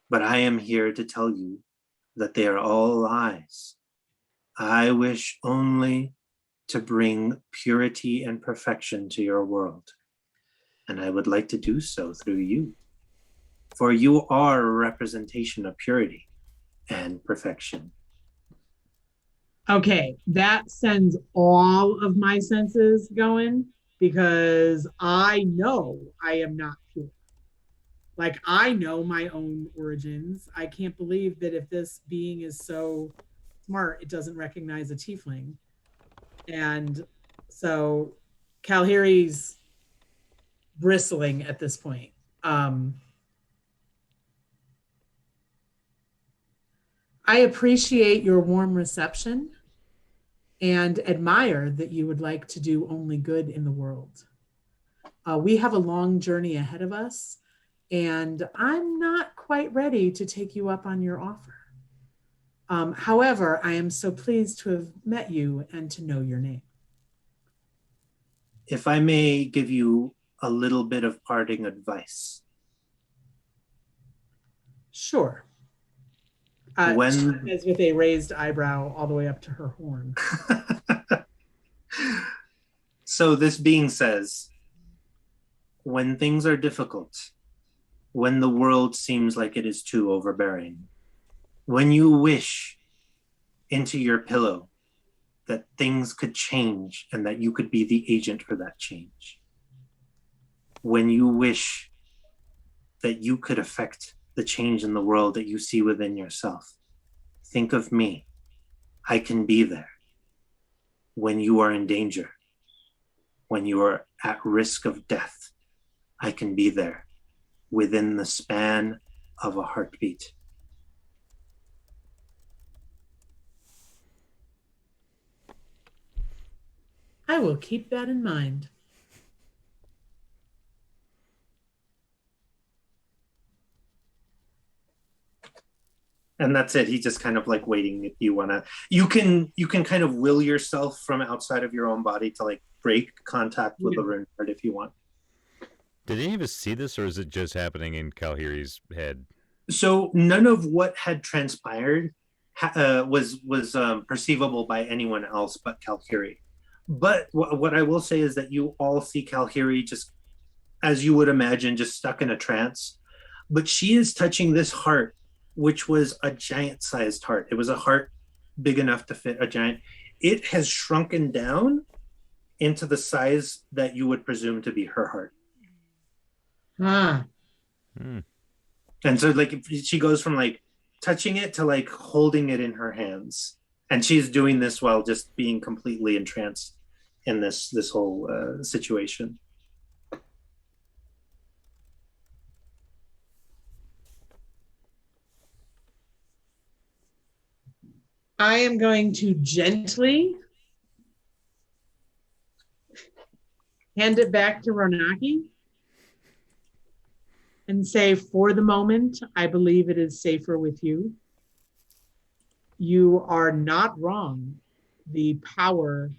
But I am here to tell you that they are all lies. I wish only to bring purity and perfection to your world. And I would like to do so through you. For you are a representation of purity and perfection. Okay, that sends all of my senses going because I know I am not pure. Like, I know my own origins. I can't believe that if this being is so smart, it doesn't recognize a tiefling. And so Kalhari's bristling at this point. I appreciate your warm reception and admire that you would like to do only good in the world. We have a long journey ahead of us, and I'm not quite ready to take you up on your offer. However, I am so pleased to have met you and to know your name. If I may give you a little bit of parting advice. Sure. She says with a raised eyebrow all the way up to her horn. So this being says, when things are difficult, when the world seems like it is too overbearing, when you wish into your pillow that things could change and that you could be the agent for that change, when you wish that you could affect the change in the world that you see within yourself, think of me. I can be there. When you are in danger, when you are at risk of death, I can be there within the span of a heartbeat. I will keep that in mind. And that's it. He's just kind of like waiting. If you want to, you can kind of will yourself from outside of your own body to like break contact with the rune card if you want. Did any of us see this, or is it just happening in Kalhiri's head? So none of what had transpired was perceivable by anyone else but Kalhiri. But what I will say is that you all see Kalhiri just, as you would imagine, just stuck in a trance. But she is touching this heart, which was a giant-sized heart. It was a heart big enough to fit a giant. It has shrunken down into the size that you would presume to be her heart. Ah. And so like she goes from like touching it to like holding it in her hands. And she's doing this while just being completely entranced in this whole situation. I am going to gently hand it back to Ronaki and say, for the moment, I believe it is safer with you. You are not wrong. The power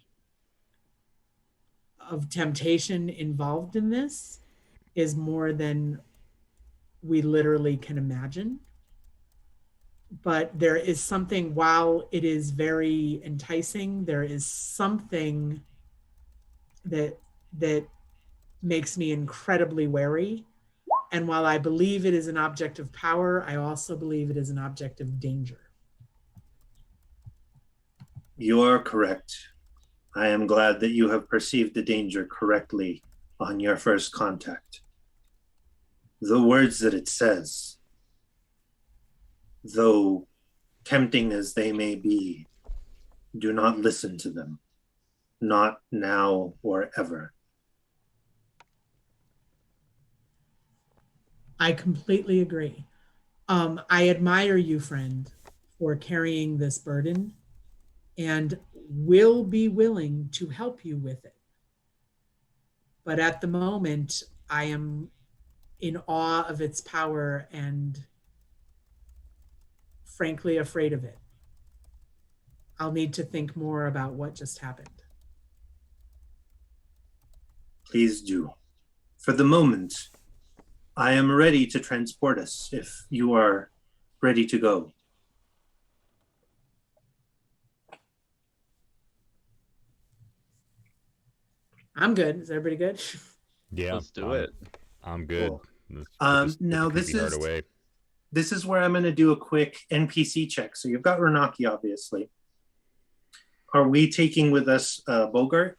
of temptation involved in this is more than we literally can imagine. But there is something, while it is very enticing, there is something that makes me incredibly wary. And while I believe it is an object of power, I also believe it is an object of danger. You are correct. I am glad that you have perceived the danger correctly on your first contact. The words that it says, though tempting as they may be, do not listen to them. Not now or ever. I completely agree. I admire you, friend, for carrying this burden and will be willing to help you with it. But at the moment, I am in awe of its power and frankly afraid of it. I'll need to think more about what just happened. Please do. For the moment, I am ready to transport us if you are ready to go. I'm good. Is everybody good? Yeah, Let's do it. I'm good. Cool. Let's put Now the this creepy heart is away. this is where I'm going to do a quick NPC check. So you've got Renaki, obviously. Are we taking with us Bogart?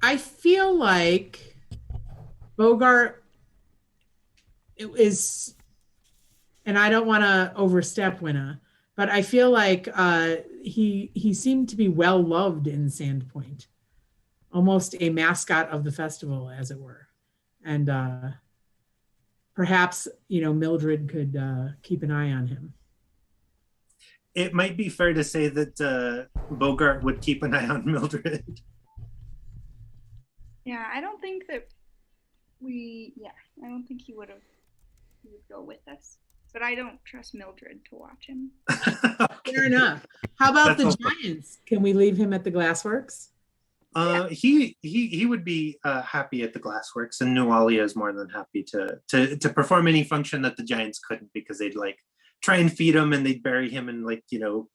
I feel like Bogart is, and I don't want to overstep Winna, but I feel like he seemed to be well loved in Sandpoint, almost a mascot of the festival, as it were. And perhaps, Mildred could keep an eye on him. It might be fair to say that Bogart would keep an eye on Mildred. Yeah, I don't think that I don't think he would go with us. But I don't trust Mildred to watch him. Fair enough. How about That's the Giants? Can we leave him at the Glassworks? He would be happy at the Glassworks, and Nualia is more than happy to perform any function that the Giants couldn't, because they'd like try and feed him and they'd bury him in like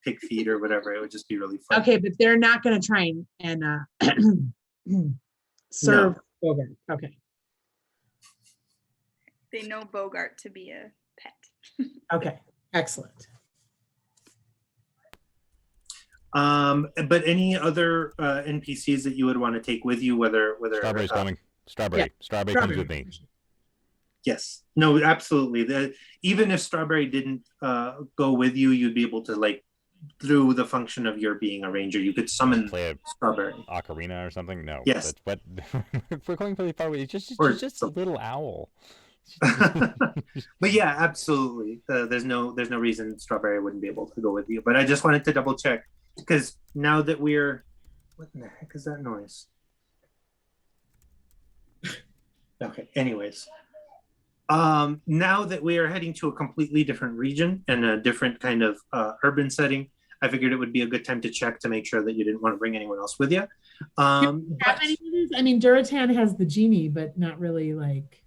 pig feed or whatever. It would just be really fun. Okay, but they're not going to try and serve Bogart. Okay. They know Bogart to be a pet. Okay. Excellent. But any other NPCs that you would want to take with you, whether Strawberry's coming. Strawberry. Strawberry comes with me. Yes, no, absolutely. Even if Strawberry didn't go with you, you'd be able to like through the function of your being a ranger, you could summon Play a Strawberry. ocarina or something. No. Yes. That's what we're going really far away. She's Or just a little owl. But yeah, absolutely. There's no reason Strawberry wouldn't be able to go with you. But I just wanted to double check because now that we're, what in the heck is that noise? Okay. Anyways, now that we are heading to a completely different region and a different kind of urban setting, I figured it would be a good time to check to make sure that you didn't want to bring anyone else with you. I mean, Duratan has the genie, but not really like.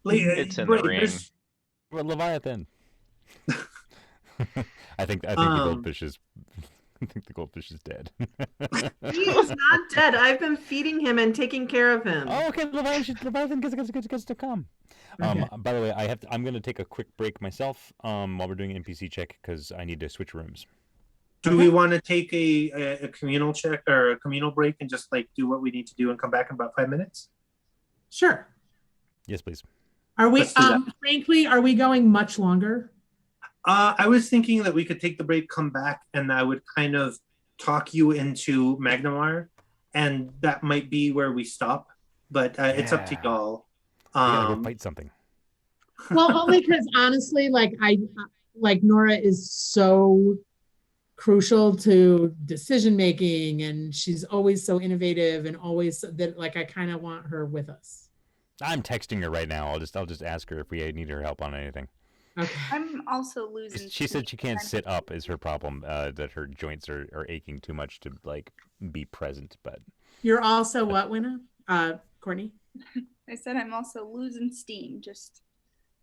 It's in the ring. Well, Leviathan. I think the goldfish is. I think the goldfish is dead. He is not dead. I've been feeding him and taking care of him. Oh, okay. Leviathan gets to come. Okay. By the way, I'm going to take a quick break myself. While we're doing an NPC check because I need to switch rooms. Do we want to take a communal check or a communal break and just like do what we need to do and come back in about 5 minutes? Sure. Yes, please. Are we? Let's do that. Frankly, are we going much longer? I was thinking that we could take the break, come back, and I would kind of talk you into Magnamar, and that might be where we stop. But it's up to Yeah. y'all. We gotta go fight something. Well, only because honestly, like Nora is so crucial to decision making, and she's always so innovative, and always that like I kind of want her with us. I'm texting her right now. I'll just ask her if we need her help on anything. Okay. I'm also losing. She said she can't sit up is her problem. That her joints are aching too much to like be present. But You're also what, Winna? Courtney? I said I'm also losing steam. Just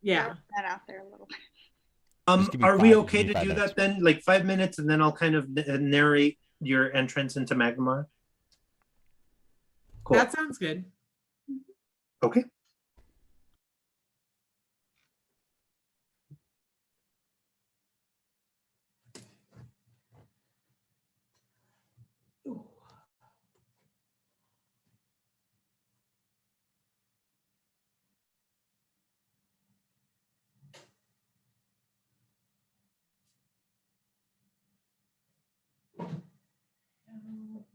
Yeah. throw that out there a little bit. Just give me Are we five- okay give me to 5 do minutes. that then? Like 5 minutes, and then I'll kind of narrate your entrance into Magnamar. Cool. That sounds good. Okay.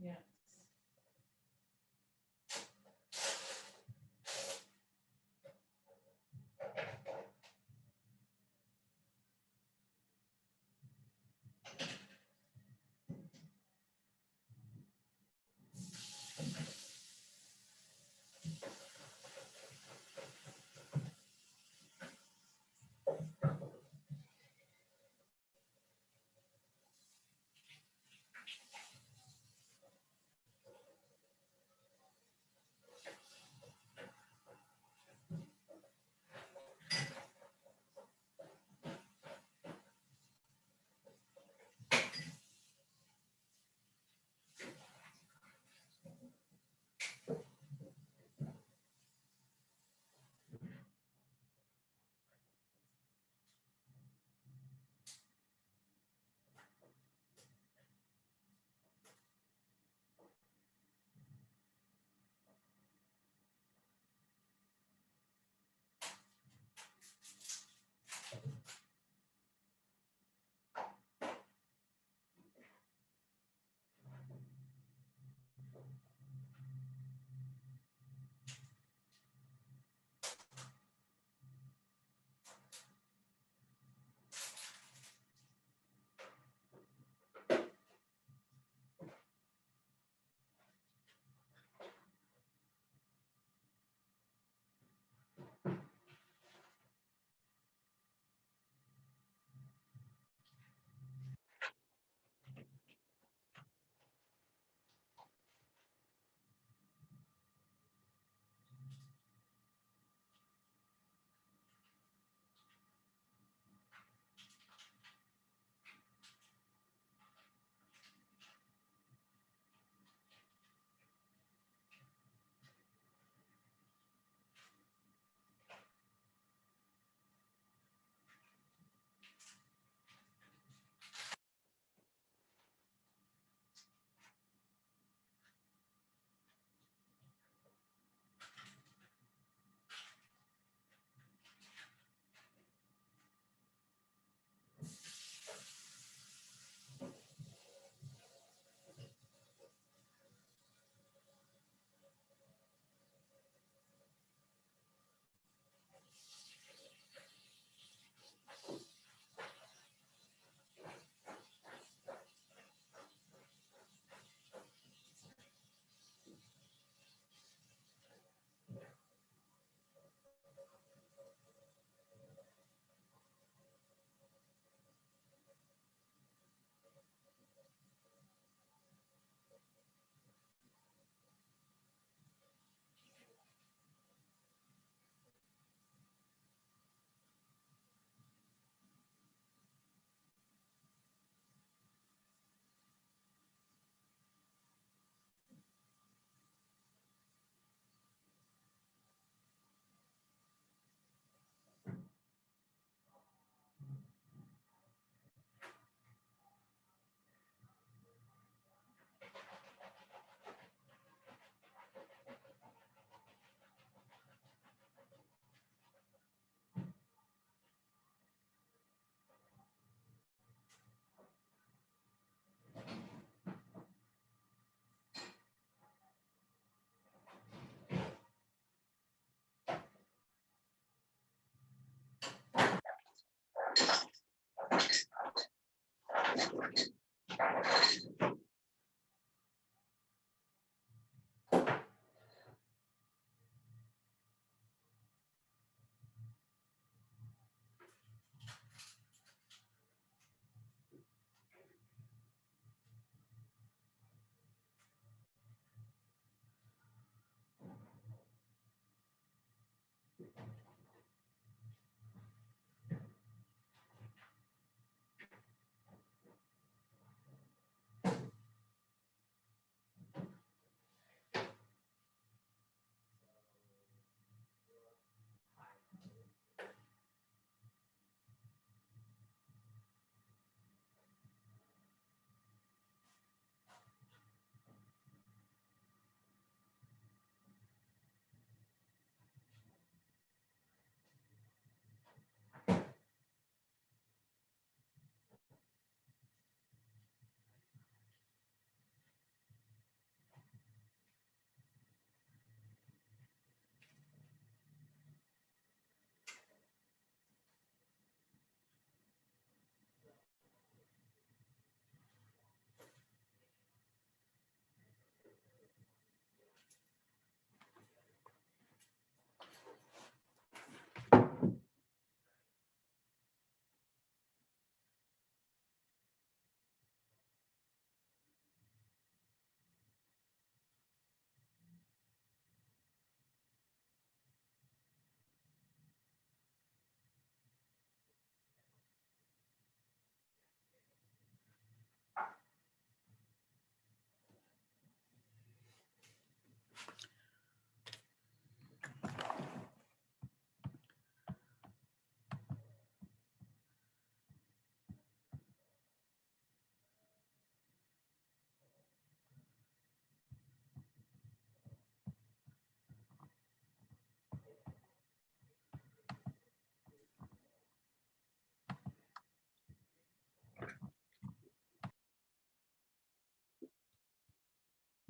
Yes.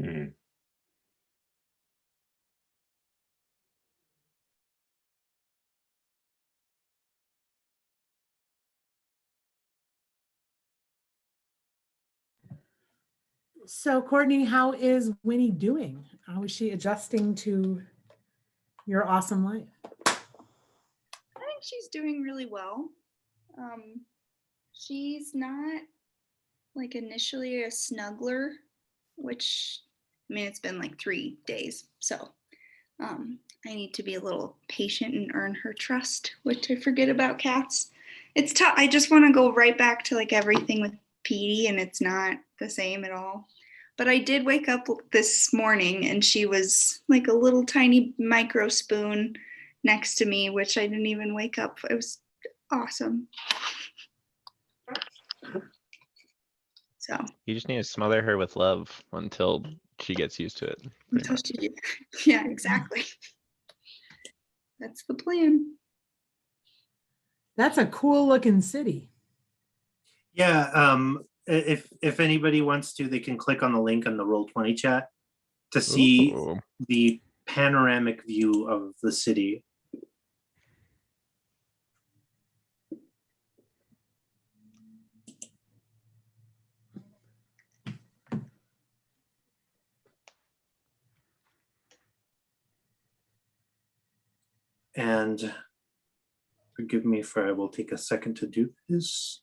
Hmm. So, Courtney, how is Winnie doing? How is she adjusting to your awesome life? I think she's doing really well. She's not like initially a snuggler, which I mean it's been like 3 days, so I need to be a little patient and earn her trust, which I forget about cats. It's tough. I just want to go right back to like everything with Petey, and it's not the same at all. But I did wake up this morning and she was like a little tiny micro spoon next to me, which I didn't even wake up. It was awesome. So You just need to smother her with love until she gets used to it. Pretty until much. yeah, exactly. That's the plan. That's a cool looking city. Yeah, if anybody wants to, they can click on the link on the Roll20 chat to see Ooh. the panoramic view of the city. And forgive me for I will take a second to do this.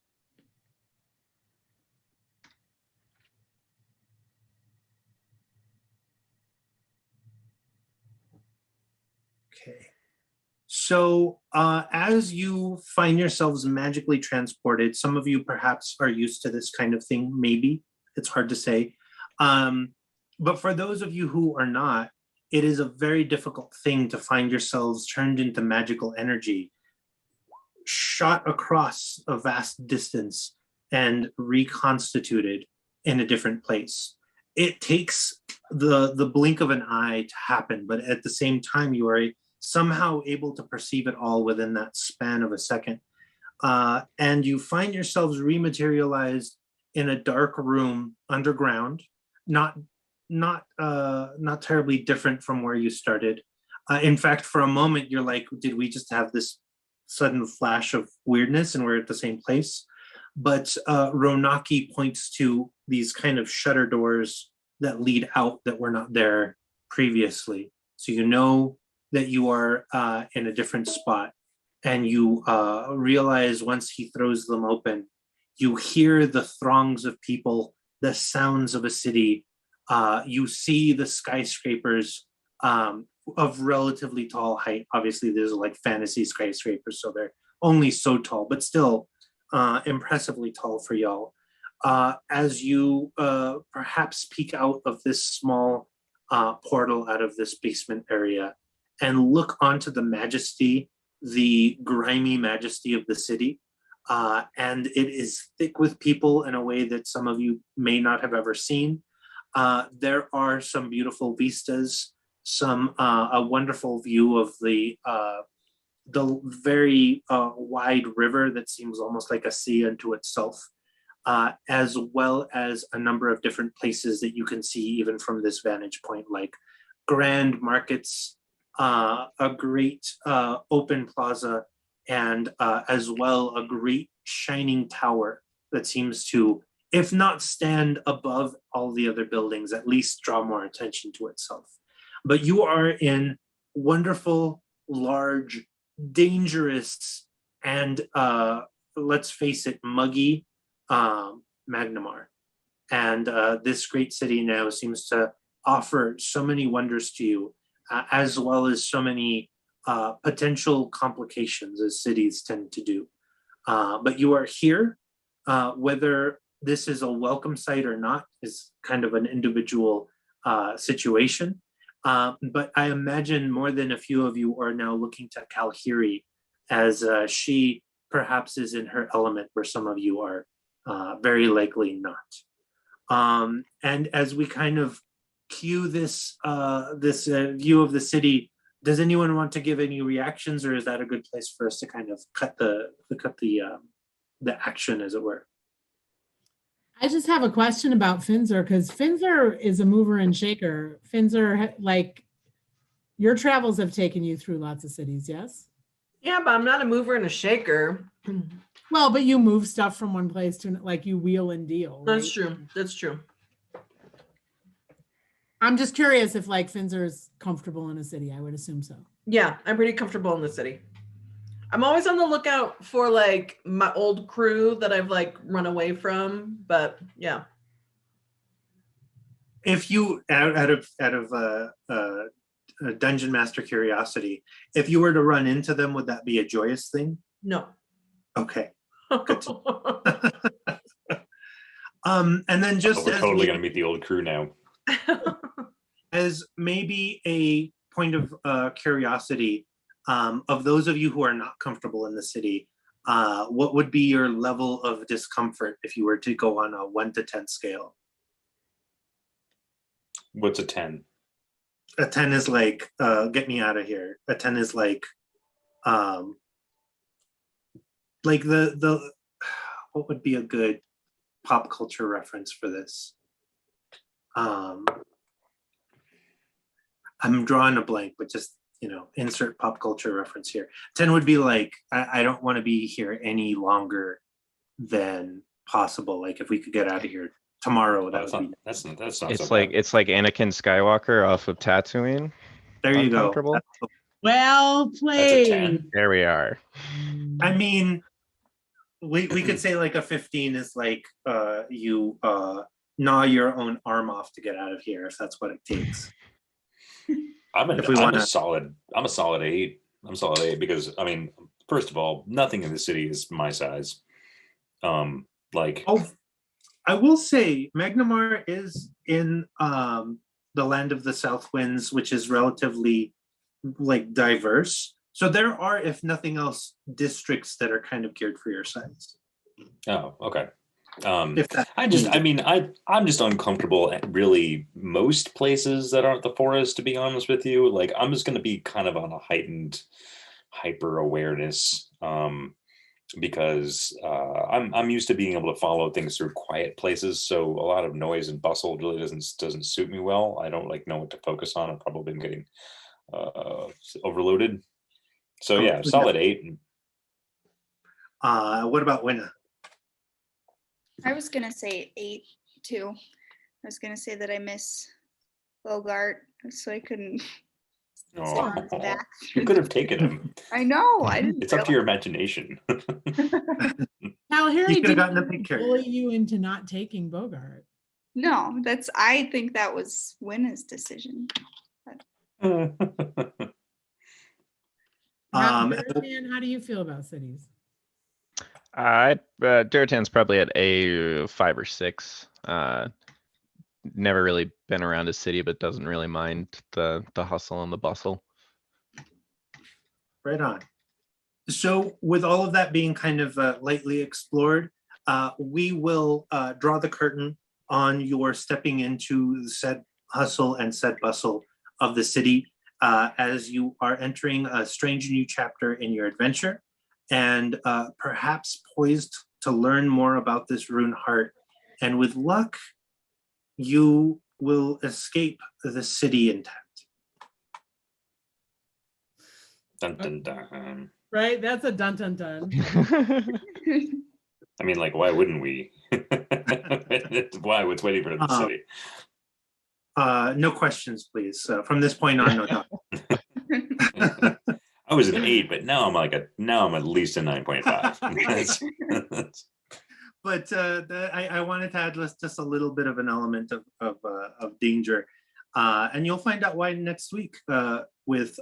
Okay. So as you find yourselves magically transported, some of you perhaps are used to this kind of thing, maybe. It's hard to say. But for those of you who are not, it is a very difficult thing to find yourselves turned into magical energy, shot across a vast distance and reconstituted in a different place. It takes the blink of an eye to happen, but at the same time, you are somehow able to perceive it all within that span of a second. And you find yourselves rematerialized in a dark room underground, not terribly different from where you started. In fact, for a moment, you're like, did we just have this sudden flash of weirdness and we're at the same place? But Ronaki points to these kind of shutter doors that lead out that were not there previously. So you know that you are in a different spot. And you realize once he throws them open, you hear the throngs of people, the sounds of a city. You see the skyscrapers of relatively tall height. Obviously, there's like fantasy skyscrapers, so they're only so tall, but still impressively tall for y'all. As you perhaps peek out of this small portal out of this basement area and look onto the majesty, the grimy majesty of the city. And it is thick with people in a way that some of you may not have ever seen. There are some beautiful vistas, a wonderful view of the very wide river that seems almost like a sea unto itself, as well as a number of different places that you can see even from this vantage point, like grand markets, a great open plaza, and as well a great shining tower that seems to, if not stand above all the other buildings, at least draw more attention to itself. But you are in wonderful, large, dangerous, and let's face it, muggy Magnamar. And this great city now seems to offer so many wonders to you, as well as so many potential complications as cities tend to do. But you are here, whether this is a welcome sight or not is kind of an individual situation. But I imagine more than a few of you are now looking to Kalhiri as she perhaps is in her element where some of you are very likely not. And as we kind of cue this view of the city, does anyone want to give any reactions, or is that a good place for us to kind of cut the action, as it were? I just have a question about Finzer, because Finzer is a mover and shaker. Finzer, like, your travels have taken you through lots of cities, yes? Yeah, but I'm not a mover and a shaker. Well, but you move stuff from one place to, like, you wheel and deal. Right? That's true. That's true. I'm just curious if, like, Finzer is comfortable in a city. I would assume so. Yeah, I'm pretty comfortable in the city. I'm always on the lookout for like my old crew that I've like run away from, but yeah. If you out of a dungeon master curiosity, if you were to run into them, would that be a joyous thing? No. Okay. And then just we're as totally gonna meet the old crew now. as maybe a point of curiosity, of those of you who are not comfortable in the city, what would be your level of discomfort if you were to go on a 1 to 10 scale? What's a 10? A 10 is like, get me out of here. A 10 is like the what would be a good pop culture reference for this? I'm drawing a blank, but just, insert pop culture reference here. 10 would be like, I don't want to be here any longer than possible. Like if we could get out of here tomorrow, that would be. That's not It's so like bad. it's like Anakin Skywalker off of Tatooine. There you go. Uncomfortable? Well That's a played. 10. There we are. I mean, we could say like a 15 is like you gnaw your own arm off to get out of here, if that's what it takes. I'm If we a wanna- solid 8. I'm solid 8 because I mean, first of all, nothing in the city is my size. Like Oh, I will say Magnamar is in the land of the South Winds, which is relatively like diverse. So there are, if nothing else, districts that are kind of geared for your size. oh, okay. If that I'm just uncomfortable at really most places that aren't the forest, to be honest with you. Like I'm just going to be kind of on a heightened hyper awareness because I'm used to being able to follow things through quiet places. So a lot of noise and bustle really doesn't suit me well. I don't like know what to focus on. I've probably been getting overloaded. So yeah, solid 8. What about Winna? I was gonna say 8 too. I was gonna say that I miss Bogart, so I couldn't sit on his back. You could have taken him. I know. I didn't. It's up to your imagination. Now, Harry You could have gotten a didn't big carrier. bully you into not taking Bogart. No, I think that was Winna's decision. Now, Um, Durtan, how do you feel about cities? Duratan's probably at a 5 or 6. Never really been around a city, but doesn't really mind the hustle and the bustle. Right on. So with all of that being kind of lightly explored, we will draw the curtain on your stepping into the said hustle and said bustle of the city as you are entering a strange new chapter in your adventure, and perhaps poised to learn more about this rune heart. And with luck, you will escape the city intact. Dun, dun, dun. Right? That's a dun dun dun. I mean, like, why wouldn't we? Why? What's waiting for the city? No questions, please. From this point on, no talk. I was an 8, but now I'm at least a 9.5. But I wanted to add just a little bit of an element of danger, and you'll find out why next week with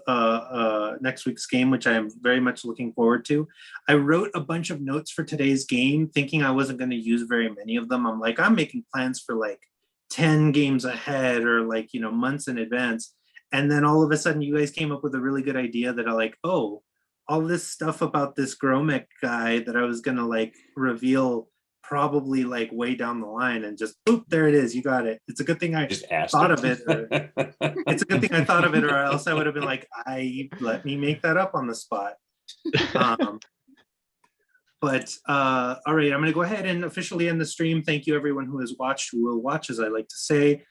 next week's game, which I am very much looking forward to. I wrote a bunch of notes for today's game, thinking I wasn't going to use very many of them. I'm making plans for like 10 games ahead, or like months in advance. And then all of a sudden you guys came up with a really good idea that I like, oh, all this stuff about this Gromick guy that I was gonna like reveal probably like way down the line, and just boop, there it is. You got it. It's a good thing I Just asked thought of it. It's a good thing I thought of it, or else I would have been like, let me make that up on the spot. But all right, I'm going to go ahead and officially end the stream. Thank you, everyone who has watched, who will watch, as I like to say.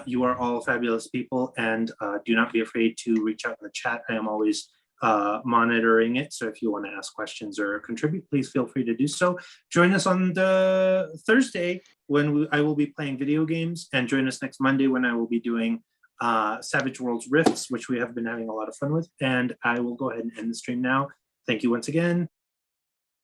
You are all fabulous people, and do not be afraid to reach out in the chat. I am always monitoring it. So if you want to ask questions or contribute, please feel free to do so. Join us on the Thursday when I will be playing video games, and join us next Monday when I will be doing Savage Worlds Rifts, which we have been having a lot of fun with. And I will go ahead and end the stream now. Thank you once again.